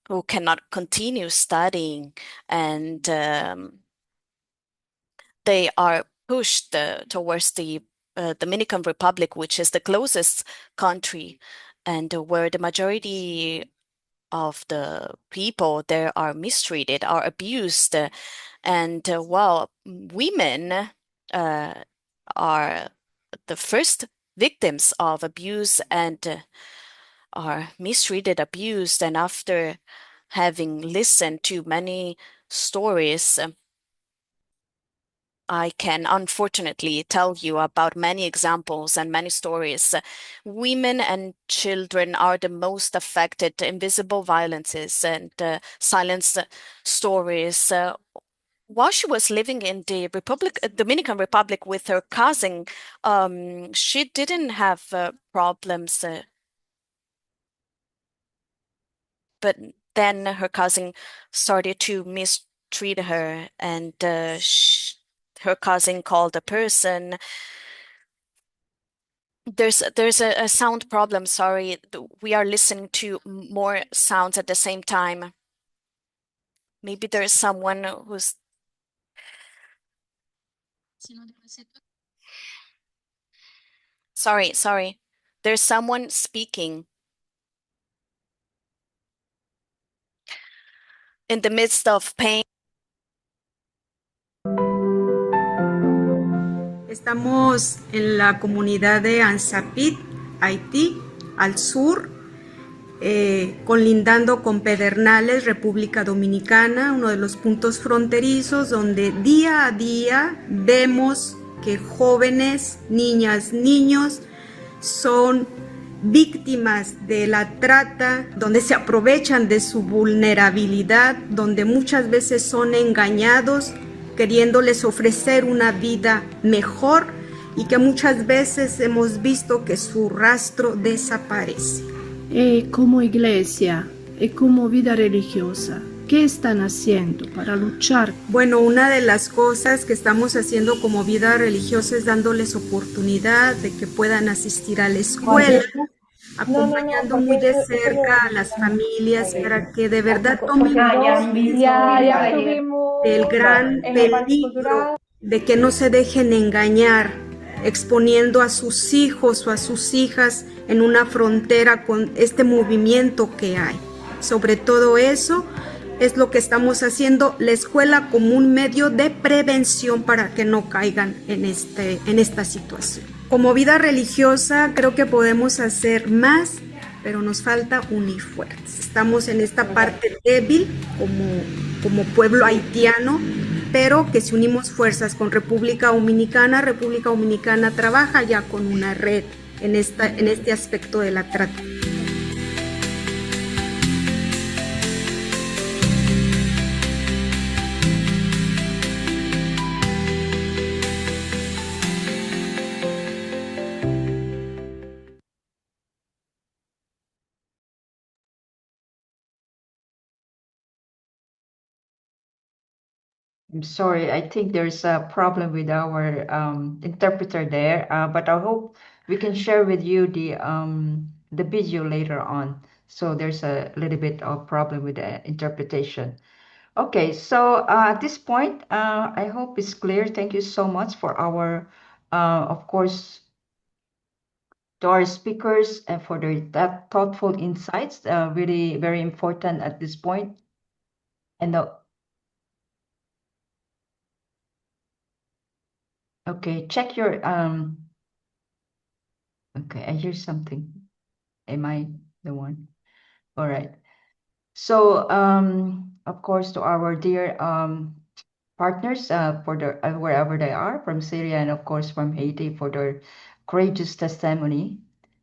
who cannot continue studying, and they are pushed towards the Dominican Republic, which is the closest country, and where the majority of the people there are mistreated, are abused, and well, women are the first victims of abuse and are mistreated, abused, and after having listened to many stories, I can unfortunately tell you about many examples and many stories. Women and children are the most affected, invisible violences and silenced stories. While she was living in the Dominican Republic with her cousin, she didn't have problems, but then her cousin started to mistreat her, and her cousin called a person. There's a sound problem. Sorry, we are listening to more sounds at the same time. Maybe there's someone who's. Sorry. There's someone speaking in the midst of pain. Estamos en la comunidad de Ansapit, Haití, al sur, colindando con Pedernales, República Dominicana, uno de los puntos fronterizos donde día a día vemos que jóvenes, niñas, niños son víctimas de la trata, donde se aprovechan de su vulnerabilidad, donde muchas veces son engañados, queriéndoles ofrecer una vida mejor, y que muchas veces hemos visto que su rastro desaparece. Como iglesia y como vida religiosa, ¿qué están haciendo para luchar? Bueno, una de las cosas que estamos haciendo como vida religiosa es dándoles oportunidad de que puedan asistir a la escuela, acompañando muy de cerca a las familias para que de verdad tomen conciencia del gran peligro de que no se dejen engañar, exponiendo a sus hijos o a sus hijas en una frontera con este movimiento que hay. Sobre todo eso es lo que estamos haciendo, la escuela como un medio de prevención para que no caigan en esta situación. Como vida religiosa creo que podemos hacer más, pero nos falta unir fuerzas. Estamos en esta parte débil como pueblo haitiano, pero que si unimos fuerzas con República Dominicana trabaja ya con una red en este aspecto de la trata. I'm sorry, I think there's a problem with our interpreter there, but I hope we can share with you the video later on. So there's a little bit of problem with the interpretation. Okay, so at this point, I hope it's clear. Thank you so much for our, of course, to our speakers and for their that thoughtful insights. Really very important at this point. And okay, check your okay, I hear something. Am I the one? All right. So, of course, to our dear partners for the wherever they are from Syria and of course from Haiti for their courageous testimony,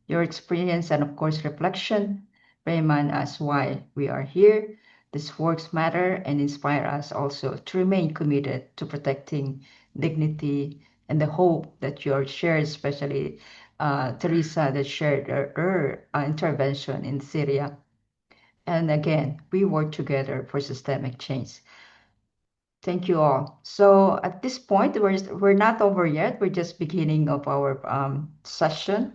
your experience and of course reflection remind us why we are here. These works matter and inspire us also to remain committed to protecting dignity and the hope that you are shared, especially Teresa that shared her intervention in Syria. And again, we work together for systemic change. Thank you all. So at this point, we're not over yet. We're just beginning of our session,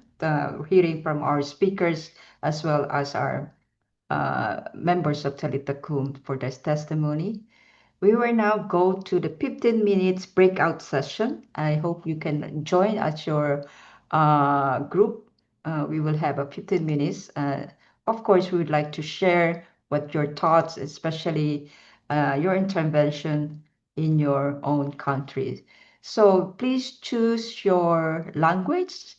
hearing from our speakers as well as our members of Talita Kum for this testimony. We will now go to the 15 minutes breakout session. I hope you can join at your group. We will have a 15 minutes. Of course, we would like to share what your thoughts, especially your intervention in your own country. So please choose your language.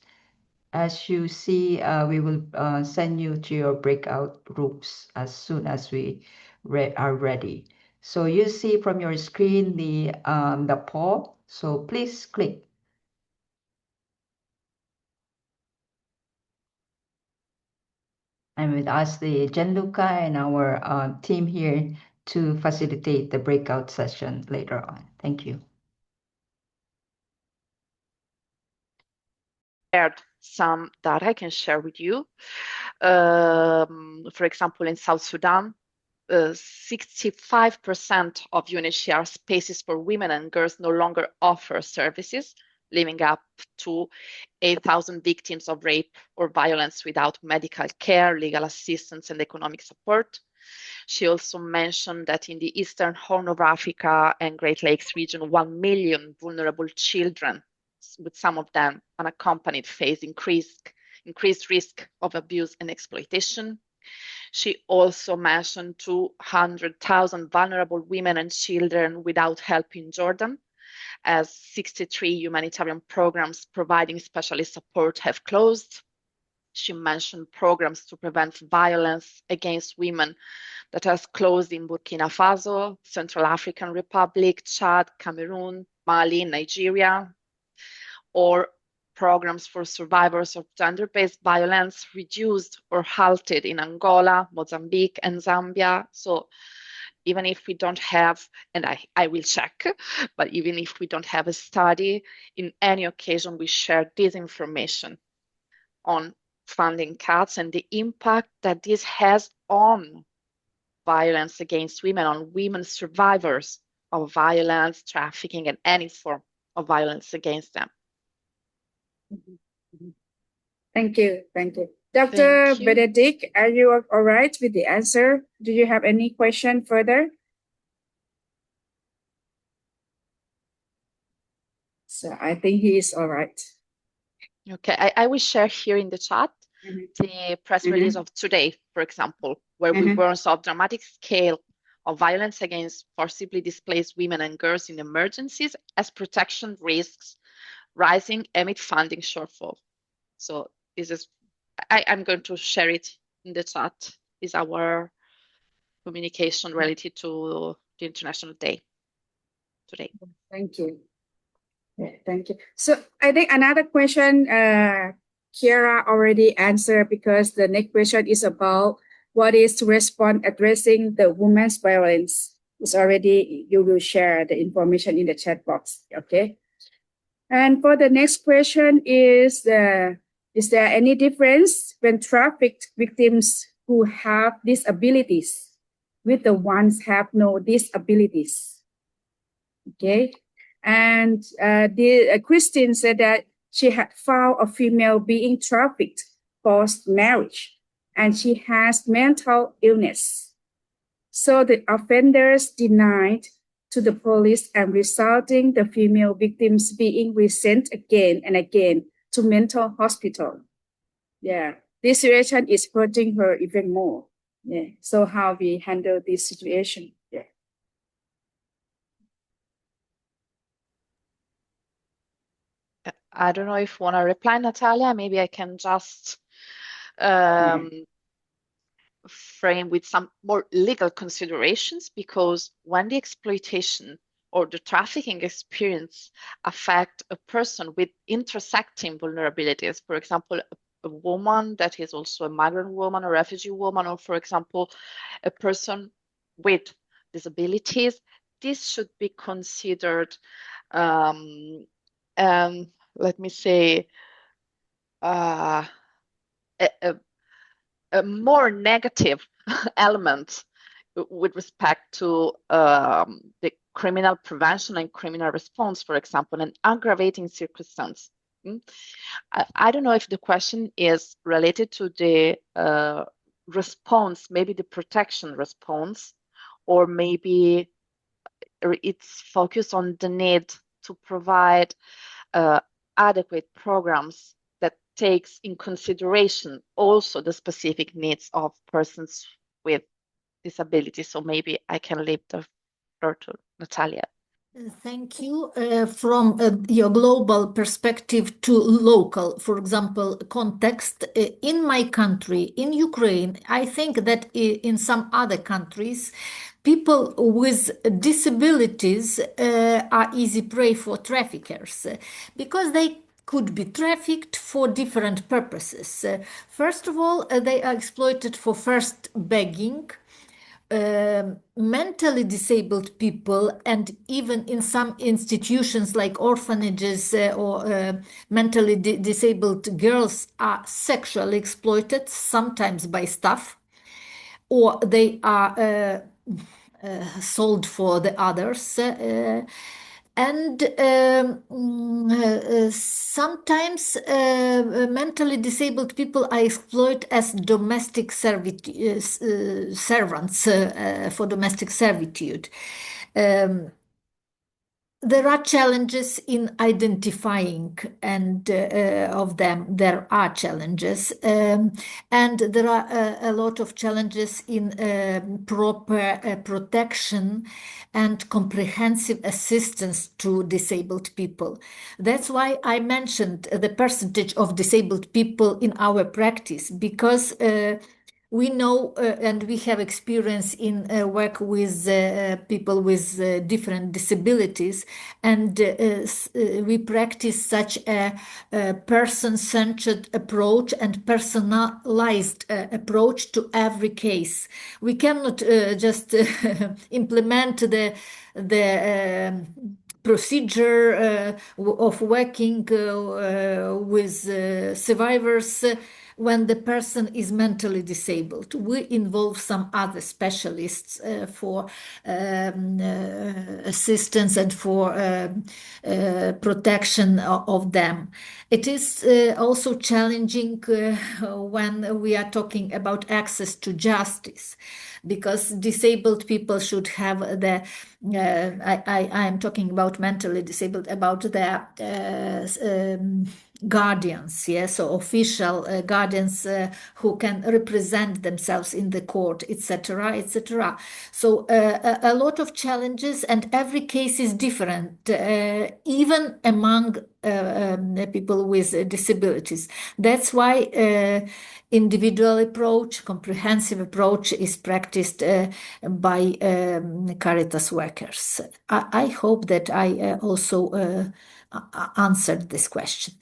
As you see, we will send you to your breakout groups as soon as we are ready. So you see from your screen the poll. So please click. And with us, the Gianluca and our team here to facilitate the breakout session later on. Thank you. Some that I can share with you. For example, in South Sudan, 65% of UNHCR spaces for women and girls no longer offer services, leaving up to 8,000 victims of rape or violence without medical care, legal assistance, and economic support. She also mentioned that in the Eastern Horn of Africa and Great Lakes region, 1 million vulnerable children, with some of them unaccompanied, face increased risk of abuse and exploitation. She also mentioned 200,000 vulnerable women and children without help in Jordan, as 63 humanitarian programs providing specialist support have closed. She mentioned programs to prevent violence against women that has closed in Burkina Faso, Central African Republic, Chad, Cameroon, Mali, Nigeria, or programs for survivors of gender-based violence reduced or halted in Angola, Mozambique, and Zambia. So even if we don't have, and I will check, but even if we don't have a study, in any occasion we share this information on funding cuts and the impact that this has on violence against women, on women survivors of violence, trafficking, and any form of violence against them. Thank you. Thank you. Dr. Benedict, are you all right with the answer? Do you have any question further? So I think he is all right. Okay, I will share here in the chat the press release of today, for example, where we warn of dramatic scale of violence against forcibly displaced women and girls in emergencies as protection risks rising amid funding shortfall. So this is, I'm going to share it in the chat, is our communication related to the International Day today. Thank you. Yeah, thank you. So I think another question Kiara already answered, because the next question is about what is to respond addressing the women's violence. It's already, you will share the information in the chat box, okay? And for the next question is there any difference when trafficked victims who have disabilities with the ones have no disabilities? Okay. And Christine said that she had found a female being trafficked post-marriage, and she has mental illness. So the offenders denied to the police, and resulting the female victims being resent again and again to mental hospital. Yeah, this situation is hurting her even more. Yeah. So how we handle this situation? Yeah. I don't know if you want to reply, Natalia. Maybe I can just frame with some more legal considerations, because when the exploitation or the trafficking experience affect a person with intersecting vulnerabilities, for example, a woman that is also a migrant woman, a refugee woman, or for example, a person with disabilities, this should be considered, let me say, a more negative element with respect to the criminal prevention and criminal response, for example, an aggravating circumstance. I don't know if the question is related to the response, maybe the protection response, or maybe it's focused on the need to provide adequate programs that takes in consideration also the specific needs of persons with disabilities. So maybe I can leave the floor to Natalia. Thank you. From your global perspective to local, for example, context, in my country, in Ukraine, I think that in some other countries, people with disabilities are easy prey for traffickers because they could be trafficked for different purposes. First of all, they are exploited for first begging. Mentally disabled people, and even in some institutions like orphanages or mentally disabled girls, are sexually exploited, sometimes by staff, or they are sold for the others. And sometimes mentally disabled people are exploited as domestic servants for domestic servitude. There are challenges in identifying, and of them there are challenges, and there are a lot of challenges in proper protection and comprehensive assistance to disabled people. That's why I mentioned the percentage of disabled people in our practice, because we know and we have experience in work with people with different disabilities, and we practice such a person-centered approach and personalized approach to every case. We cannot just implement the procedure of working with survivors when the person is mentally disabled. We involve some other specialists for assistance and for protection of them. It is also challenging when we are talking about access to justice, because disabled people should have the I am talking about mentally disabled, about their guardians, yes, so official guardians who can represent themselves in the court, etc., etc. So a lot of challenges, and every case is different, even among people with disabilities. That's why individual approach, comprehensive approach is practiced by Caritas workers. I hope that I also answered this question.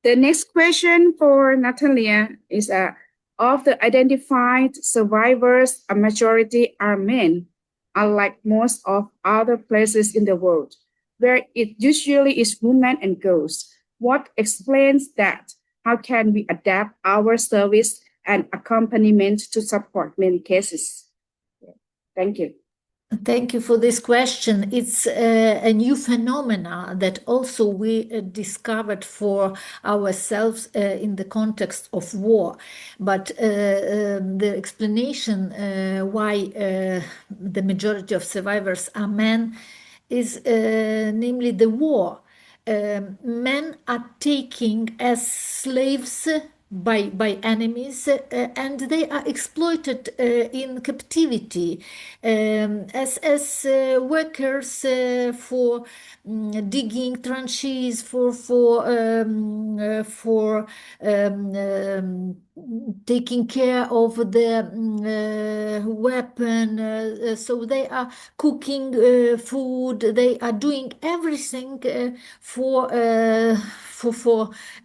The next question for Natalia is of the identified survivors, a majority are men, unlike most of other places in the world, where it usually is women and girls. What explains that? How can we adapt our service and accompaniment to support many cases? Thank you. Thank you for this question. It's a new phenomena that also we discovered for ourselves in the context of war. But the explanation why the majority of survivors are men is namely the war. Men are taken as slaves by enemies and they are exploited in captivity as workers for digging trenches for taking care of the weapon. So they are cooking food. They are doing everything for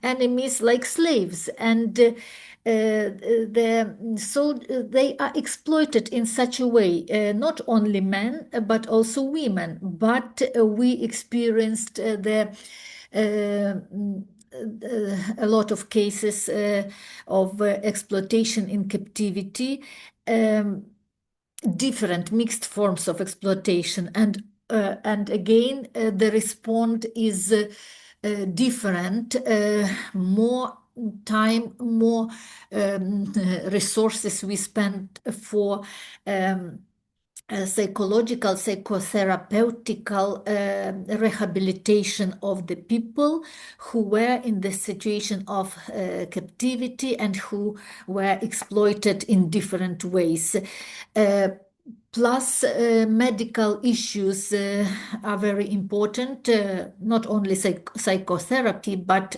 enemies like slaves, and so they are exploited in such a way, not only men but also women. But we experienced a lot of cases of exploitation in captivity, different mixed forms of exploitation, and again the response is different, more time, more resources we spend for psychological, psychotherapeutical rehabilitation of the people who were in the situation of captivity and who were exploited in different ways. Plus, medical issues are very important, not only psychotherapy, but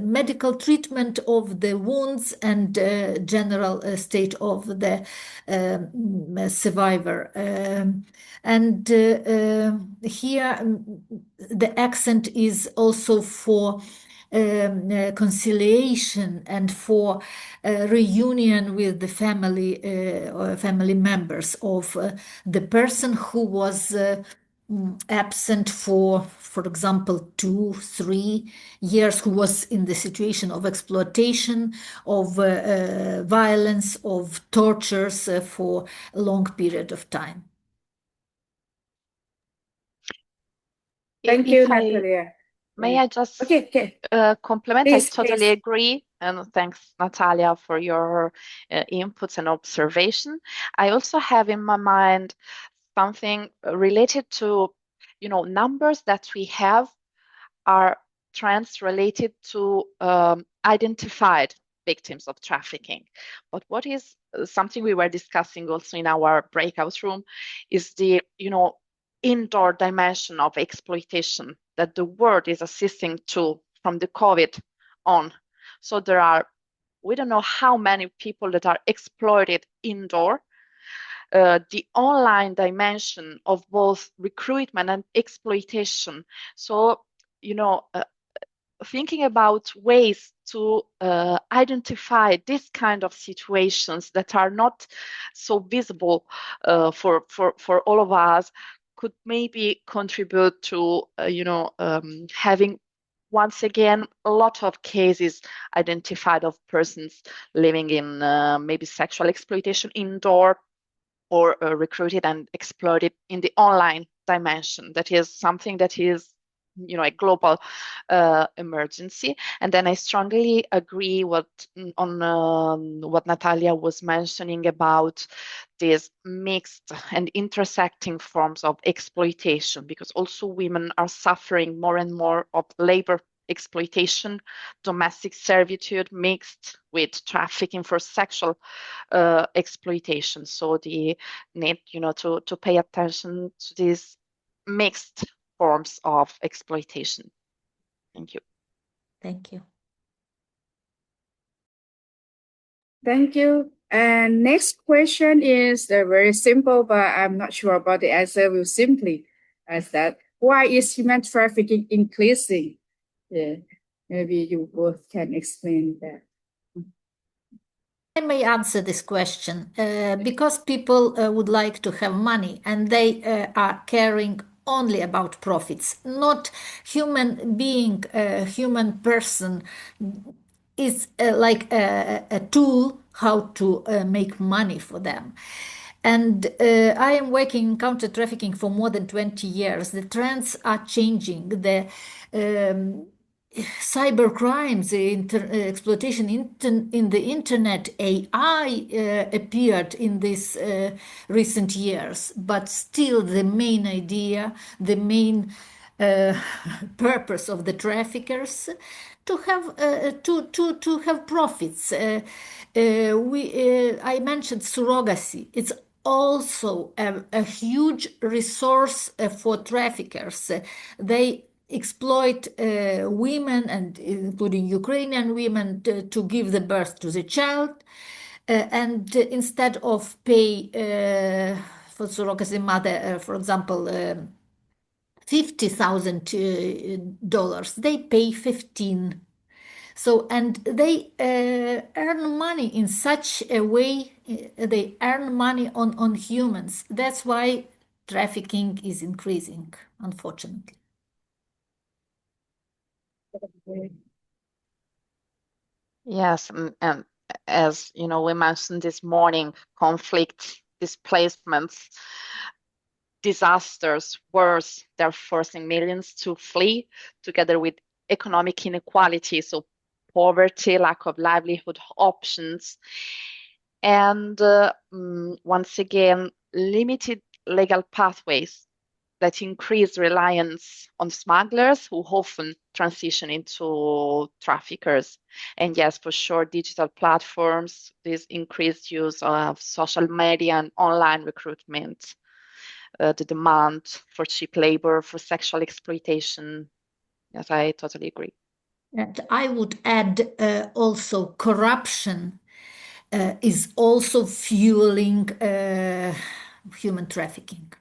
medical treatment of the wounds and general state of the survivor. And here the accent is also for conciliation and for reunion with the family or family members of the person who was absent for example, 2-3 years, who was in the situation of exploitation, of violence, of tortures for a long period of time. Thank you, Natalia. May I just compliment? Please, I totally agree. And thanks, Natalia, for your inputs and observation. I also have in my mind something related to, numbers that we have are trends related to identified victims of trafficking. But what is something we were discussing also in our breakout room is the, indoor dimension of exploitation that the world is assisting to from the COVID on. So we don't know how many people that are exploited indoor. The online dimension of both recruitment and exploitation. So, thinking about ways to identify this kind of situations that are not so visible for all of us could maybe contribute to, having once again a lot of cases identified of persons living in maybe sexual exploitation indoor or recruited and exploited in the online dimension. That is something that is a global emergency. And then I strongly agree on what Natalia was mentioning about these mixed and intersecting forms of exploitation, because also women are suffering more and more of labor exploitation, domestic servitude mixed with trafficking for sexual exploitation. So the need, to pay attention to these mixed forms of exploitation. Thank you. Thank you. Thank you. And next question is very simple, but I'm not sure about the answer. We'll simply ask that. Why is human trafficking increasing? Yeah, maybe you both can explain that. I may answer this question because people would like to have money and they are caring only about profits. Not human being, human person is like a tool how to make money for them. And I am working in counter trafficking for more than 20 years. The trends are changing. The cyber crimes, exploitation in the internet, AI appeared in these recent years, but still the main idea, the main purpose of the traffickers to have to have profits. I mentioned surrogacy. It's also a huge resource for traffickers. They exploit women, and including Ukrainian women, to give the birth to the child. And instead of pay for surrogacy mother, for example, $50,000, they pay 15. So, and they earn money in such a way, they earn money on humans. That's why trafficking is increasing, unfortunately. Yes, and as you know, we mentioned this morning, conflict, displacements, disasters, wars, they're forcing millions to flee together with economic inequality, so poverty, lack of livelihood options, and once again, limited legal pathways that increase reliance on smugglers who often transition into traffickers. And yes, for sure, digital platforms, this increased use of social media and online recruitment, the demand for cheap labor, for sexual exploitation. Yes, I totally agree. And I would add also corruption is also fueling human trafficking.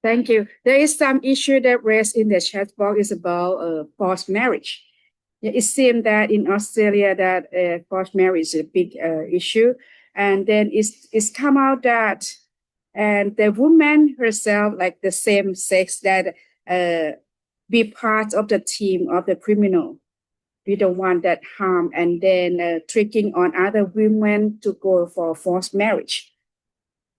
Thank you. There is some issue that raised in the chat box is about forced marriage. Yeah, it seems that in Australia that forced marriage is a big issue, and then it's come out that and the woman herself, like the same sex, that be part of the team of the criminal. We don't want that harm, and then tricking on other women to go for forced marriage.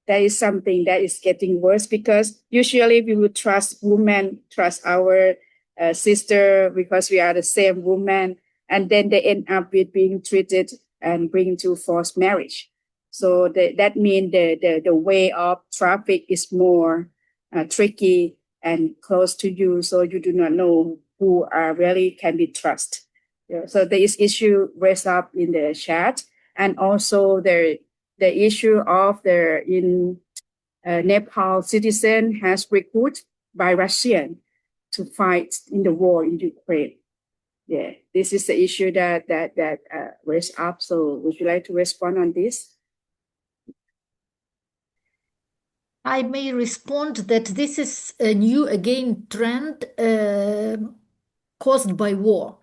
That is something that is getting worse because usually we would trust women, trust our sister because we are the same woman, and then they end up with being treated and bring to forced marriage. So that means the way of traffic is more tricky and close to you, so you do not know who really can be trusted. Yeah, so there is issue raised up in the chat, and also the issue of the in Nepal citizen has recruited by Russian to fight in the war in Ukraine. Yeah, this is the issue that raised up. So would you like to respond on this? I may respond that this is a new again trend caused by war.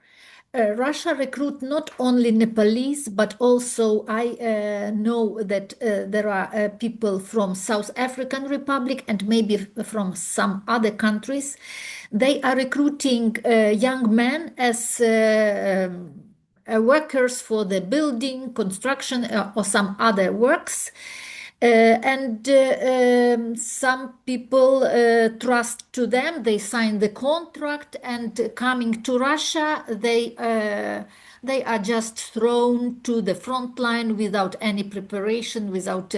Russia recruit not only Nepalese, but also I know that there are people from South African Republic and maybe from some other countries. They are recruiting young men as workers for the building, construction, or some other works. And some people trust to them. They sign the contract, and coming to Russia, they are just thrown to the front line without any preparation, without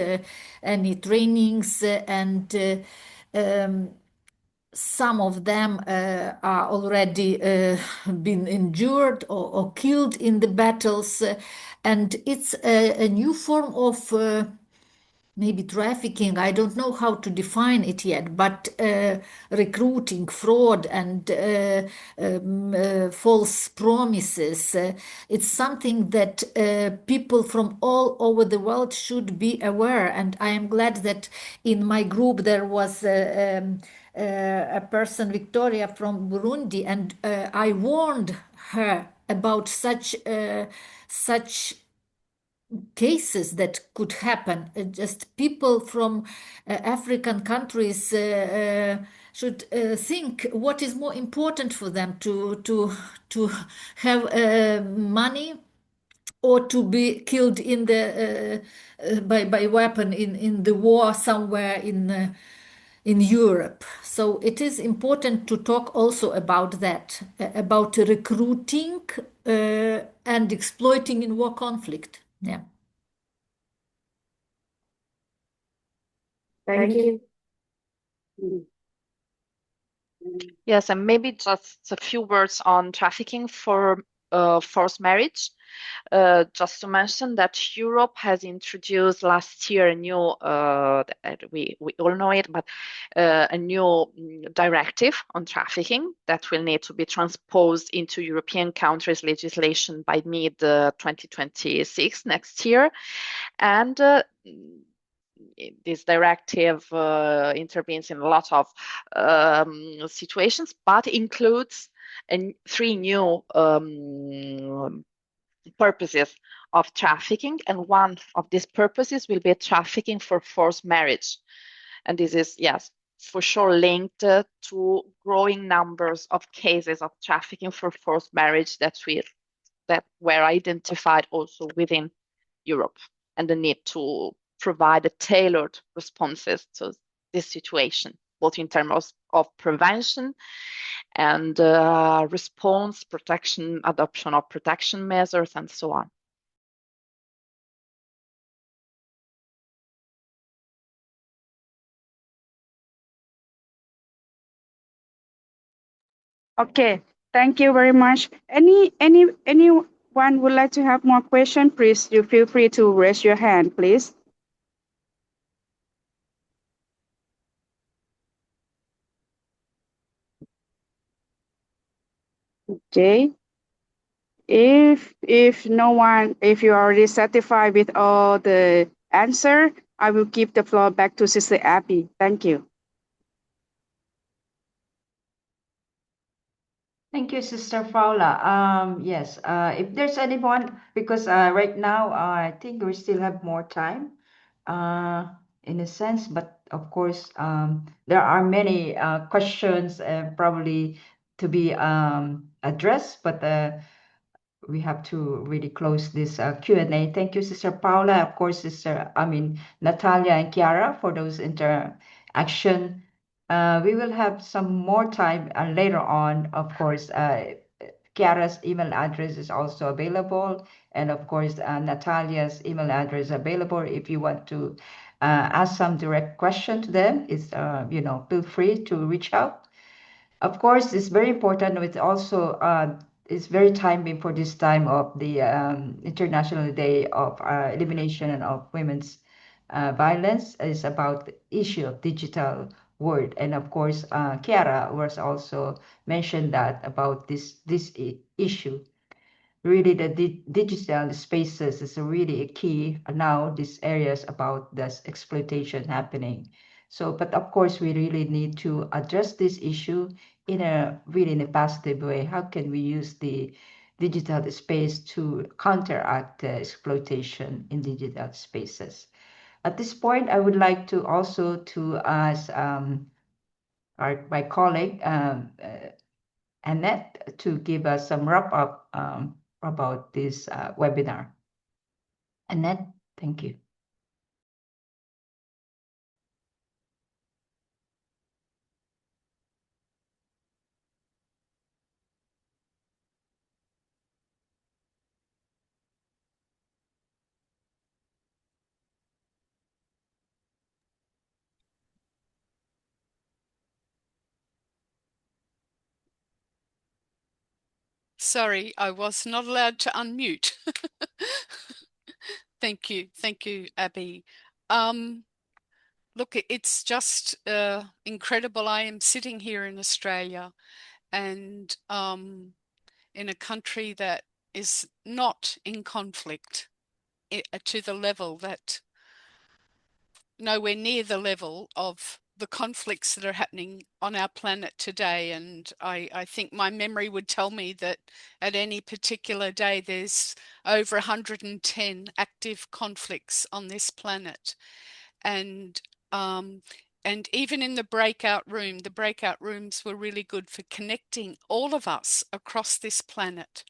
any trainings, and some of them are already been injured or killed in the battles, and it's a new form of maybe trafficking. I don't know how to define it yet, but recruiting, fraud, and false promises. It's something that people from all over the world should be aware. And I am glad that in my group there was a person, Victoria from Burundi, and I warned her about such cases that could happen. Just people from African countries should think what is more important for them to have money or to be killed in the by weapon in the war somewhere in Europe. So it is important to talk also about that, about recruiting and exploiting in war conflict. Yeah. Thank you. Yes, and maybe just a few words on trafficking for forced marriage. Just to mention that Europe has introduced last year a new, we all know it, but a new directive on trafficking that will need to be transposed into European countries' legislation by mid 2026 next year. And this directive intervenes in a lot of situations, but includes three new purposes of trafficking, and one of these purposes will be trafficking for forced marriage. And this is, yes, for sure linked to growing numbers of cases of trafficking for forced marriage that were identified also within Europe, and the need to provide a tailored responses to this situation, both in terms of prevention and response, protection, adoption of protection measures, and so on. Okay, thank you very much. Anyone would like to have more questions? Please, you feel free to raise your hand, please. Okay. If no one, if you're already satisfied with all the answer, I will give the floor back to Sister Abby. Thank you. Thank you, Sister Paula. Yes, if there's anyone, because right now I think we still have more time, in a sense, but of course there are many questions probably to be addressed, but we have to really close this Q&A. Thank you, Sister Paula. Of course, Natalia and Chiara for those interaction. We will have some more time later on. Of course, Chiara's email address is also available. And of course, Natalia's email address is available. If you want to ask some direct question to them, feel free to reach out. Of course, it's very important. It's also it's very timely for this time of the International Day of Elimination of Women's Violence. Is about the issue of digital world, and of course, Chiara was also mentioned that about this issue. Really, the digital spaces is really a key now. These areas about this exploitation happening. So, but of course, we really need to address this issue in a positive way. How can we use the digital space to counteract the exploitation in digital spaces? At this point, I would like to also to ask my colleague Annette to give us some wrap up about this webinar. Annette, thank you. Sorry, I was not allowed to unmute. Thank you, Abby. Look, it's just incredible. I am sitting here in Australia, and in a country that is not in conflict to the level that, nowhere near the level of the conflicts that are happening on our planet today. And I think my memory would tell me that at any particular day there's over 110 active conflicts on this planet. And even in the breakout rooms were really good for connecting all of us across this planet.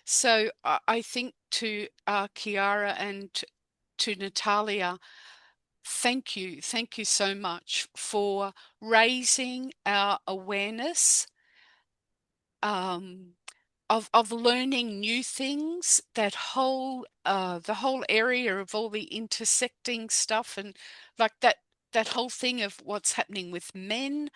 So I think to Chiara and to Natalia, thank you so much for raising our awareness of learning new things, that whole the whole area of all the intersecting stuff, and like that whole thing of what's happening with men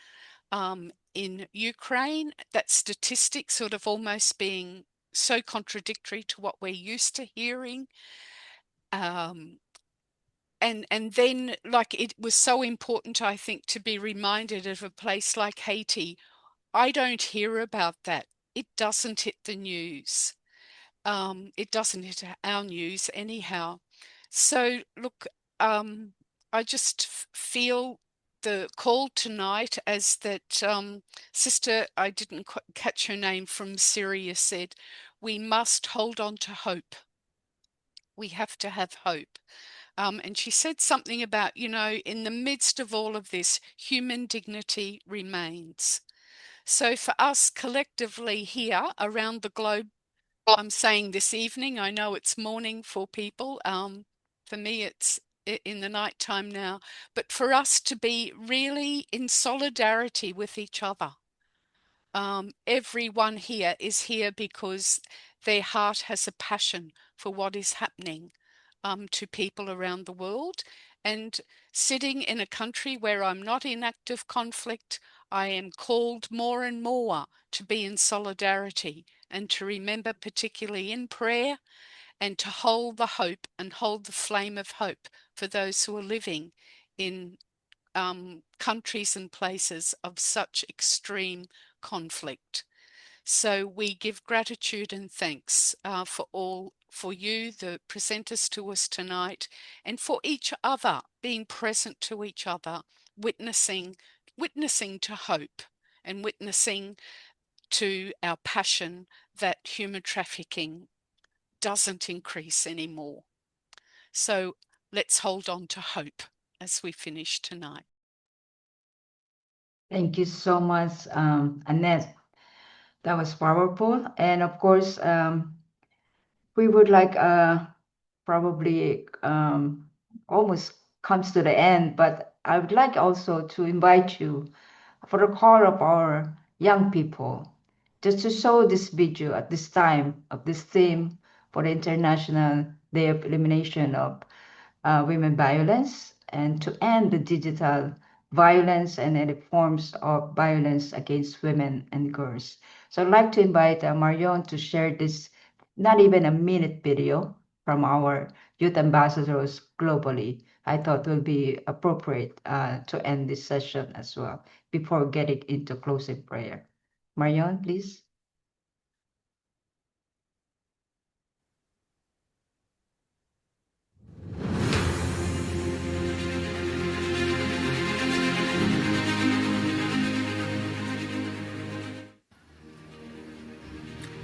in Ukraine, that statistic sort of almost being so contradictory to what we're used to hearing. And then, like, it was so important, I think, to be reminded of a place like Haiti. I don't hear about that. It doesn't hit the news. It doesn't hit our news anyhow. So look, I just feel the call tonight, as that sister, I didn't catch her name, from Syria, said, we must hold on to hope. We have to have hope. And she said something about, in the midst of all of this, human dignity remains. So for us collectively here around the globe, I'm saying this evening, I know it's morning for people. For me, it's in the night time now. But for us to be really in solidarity with each other. Everyone here is here because their heart has a passion for what is happening to people around the world. And sitting in a country where I'm not in active conflict, I am called more and more to be in solidarity and to remember, particularly in prayer, and to hold the hope and hold the flame of hope for those who are living in countries and places of such extreme conflict. So we give gratitude and thanks for you, the presenters to us tonight, and for each other, being present to each other, witnessing to hope and witnessing to our passion that human trafficking doesn't increase anymore. So let's hold on to hope as we finish tonight. Thank you so much, Annette. That was powerful. And of course, we would like probably almost comes to the end, but I would like also to invite you for the call of our young people, just to show this video at this time of this theme for the International Day of Elimination of Women Violence, and to end the digital violence and any forms of violence against women and girls. So I'd like to invite Marion to share this not even a minute video from our youth ambassadors globally. I thought will be appropriate to end this session as well before getting into closing prayer. Marion, please.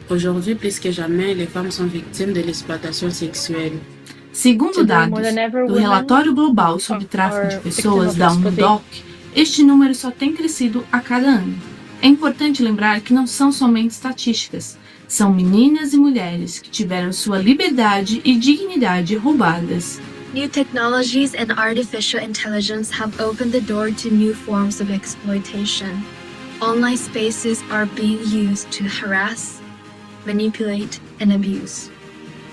Aujourd'hui, plus que jamais, les femmes sont victimes de l'exploitation sexuelle. Segundo dados do Relatório Global sobre Tráfico de Pessoas da UNODC, este número só tem crescido a cada ano. É importante lembrar que não são somente estatísticas, são meninas e mulheres que tiveram sua liberdade e dignidade roubadas. New technologies and artificial intelligence have opened the door to new forms of exploitation. Online spaces are being used to harass, manipulate, and abuse.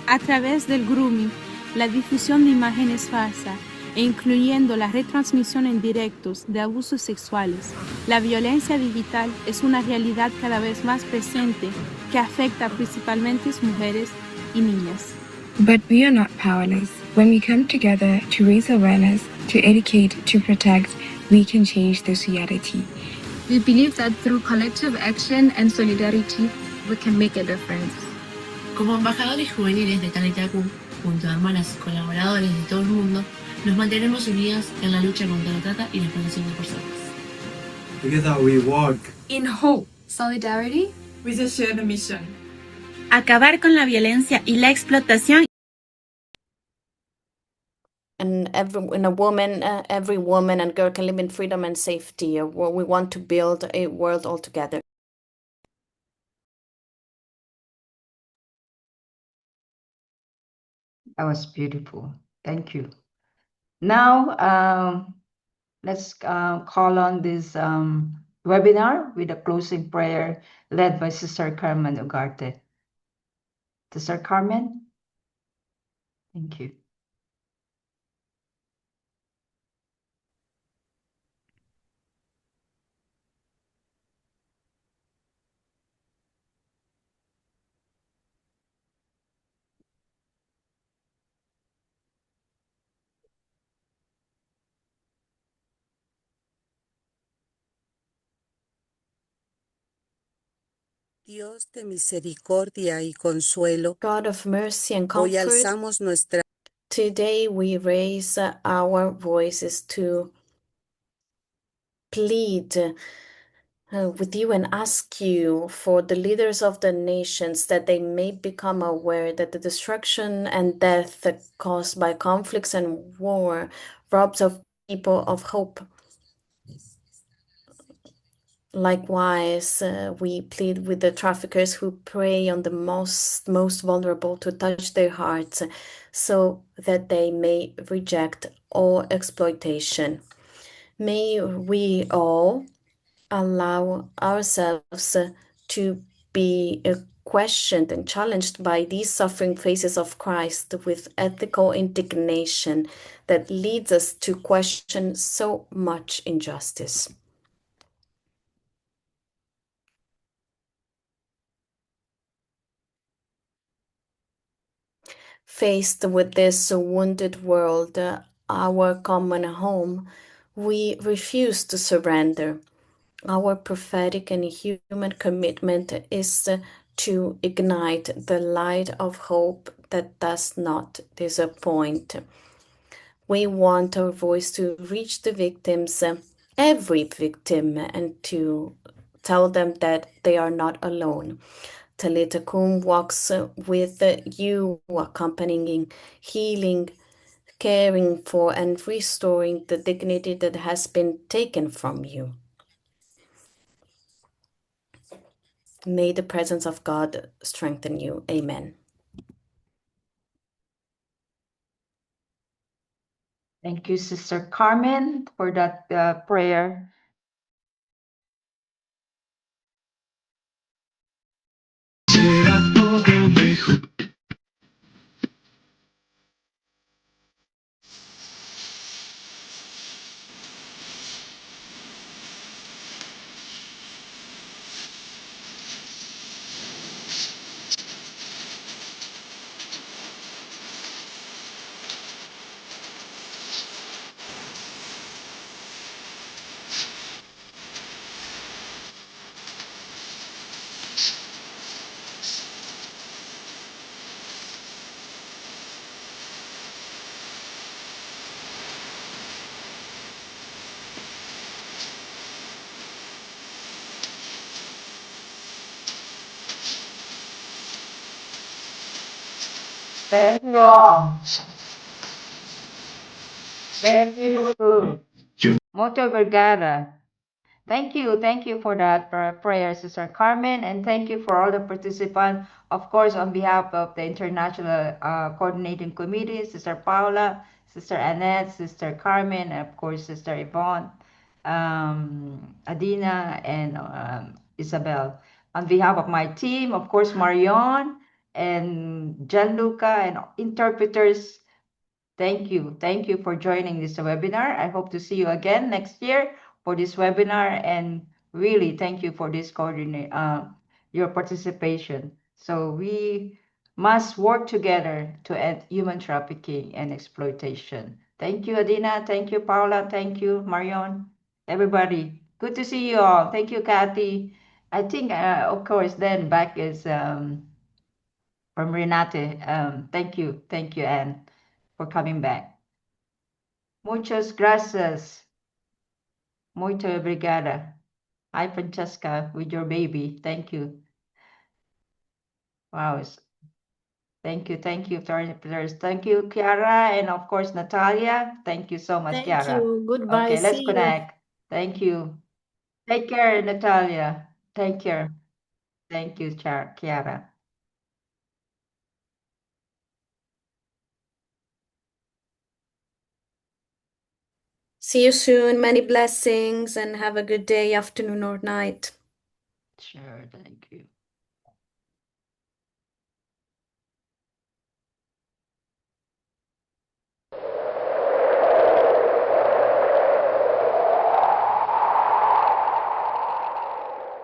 A través del grooming, la difusión de imágenes falsas e incluyendo la retransmisión en directos de abusos sexuales, la violencia digital es una realidad cada vez más presente que afecta principalmente a mujeres y niñas. But we are not powerless. When we come together to raise awareness, to educate, to protect, we can change this reality. We believe that through collective action and solidarity, we can make a difference. Como embajadores juveniles de Talitacu, junto a hermanas y colaboradores de todo el mundo, nos mantenemos unidas en la lucha contra la trata y la explotación de personas. Together we walk in hope, solidarity, with a shared mission. Acabar con la violencia y la explotación. And every woman and girl can live in freedom and safety. We want to build a world all together. That was beautiful. Thank you. Now, let's call on this webinar with a closing prayer led by Sister Carmen Ugarte. Sister Carmen? Thank you. Dios de misericordia y consuelo, God of mercy and hoy comfort, alzamos nuestra today we raise our voices to plead with you and ask you for the leaders of the nations that they may become aware that the destruction and death caused by conflicts and war robs of people of hope. Likewise, we plead with the traffickers who prey on the most vulnerable to touch their hearts so that they may reject all exploitation. May we all allow ourselves to be questioned and challenged by these suffering faces of Christ with ethical indignation that leads us to question so much injustice. Faced with this wounded world, our common home, we refuse to surrender. Our prophetic and human commitment is to ignite the light of hope that does not disappoint. We want our voice to reach the victims, every victim, and to tell them that they are not alone. Talita Kum walks with you, accompanying, healing, caring for, and restoring the dignity that has been taken from you. May the presence of God strengthen you. Amen. Thank you, Sister Carmen, for that prayer. Thank you all. Thank you. Muito obrigada. Thank you for that prayer, Sister Carmen, and thank you for all the participants. Of course, on behalf of the International Coordinating Committee, Sister Paula, Sister Annette, Sister Carmen, and of course, Sister Yvonne, Adina, and Isabel. On behalf of my team, of course, Marion and Gianluca and interpreters, thank you. Thank you for joining this webinar. I hope to see you again next year for this webinar, and really thank you for this your participation. So we must work together to end human trafficking and exploitation. Thank you, Adina. Thank you, Paula. Thank you, Marion. Everybody, good to see you all. Thank you, Kathy. I think, of course, then back is from Renate. Thank you, Anne, for coming back. Muchas gracias. Muito obrigada. Hi, Francesca, with your baby. Thank you. Wow. Thank you, interpreters. Thank you, Chiara, and of course, Natalia. Thank you so much, Thank Chiara. you. Goodbye. Okay, let's See you. connect. Thank you. Take care, Natalia. Take care. Thank you, Chiara. See you soon. Many blessings and have a good day, afternoon or night. Sure, thank you.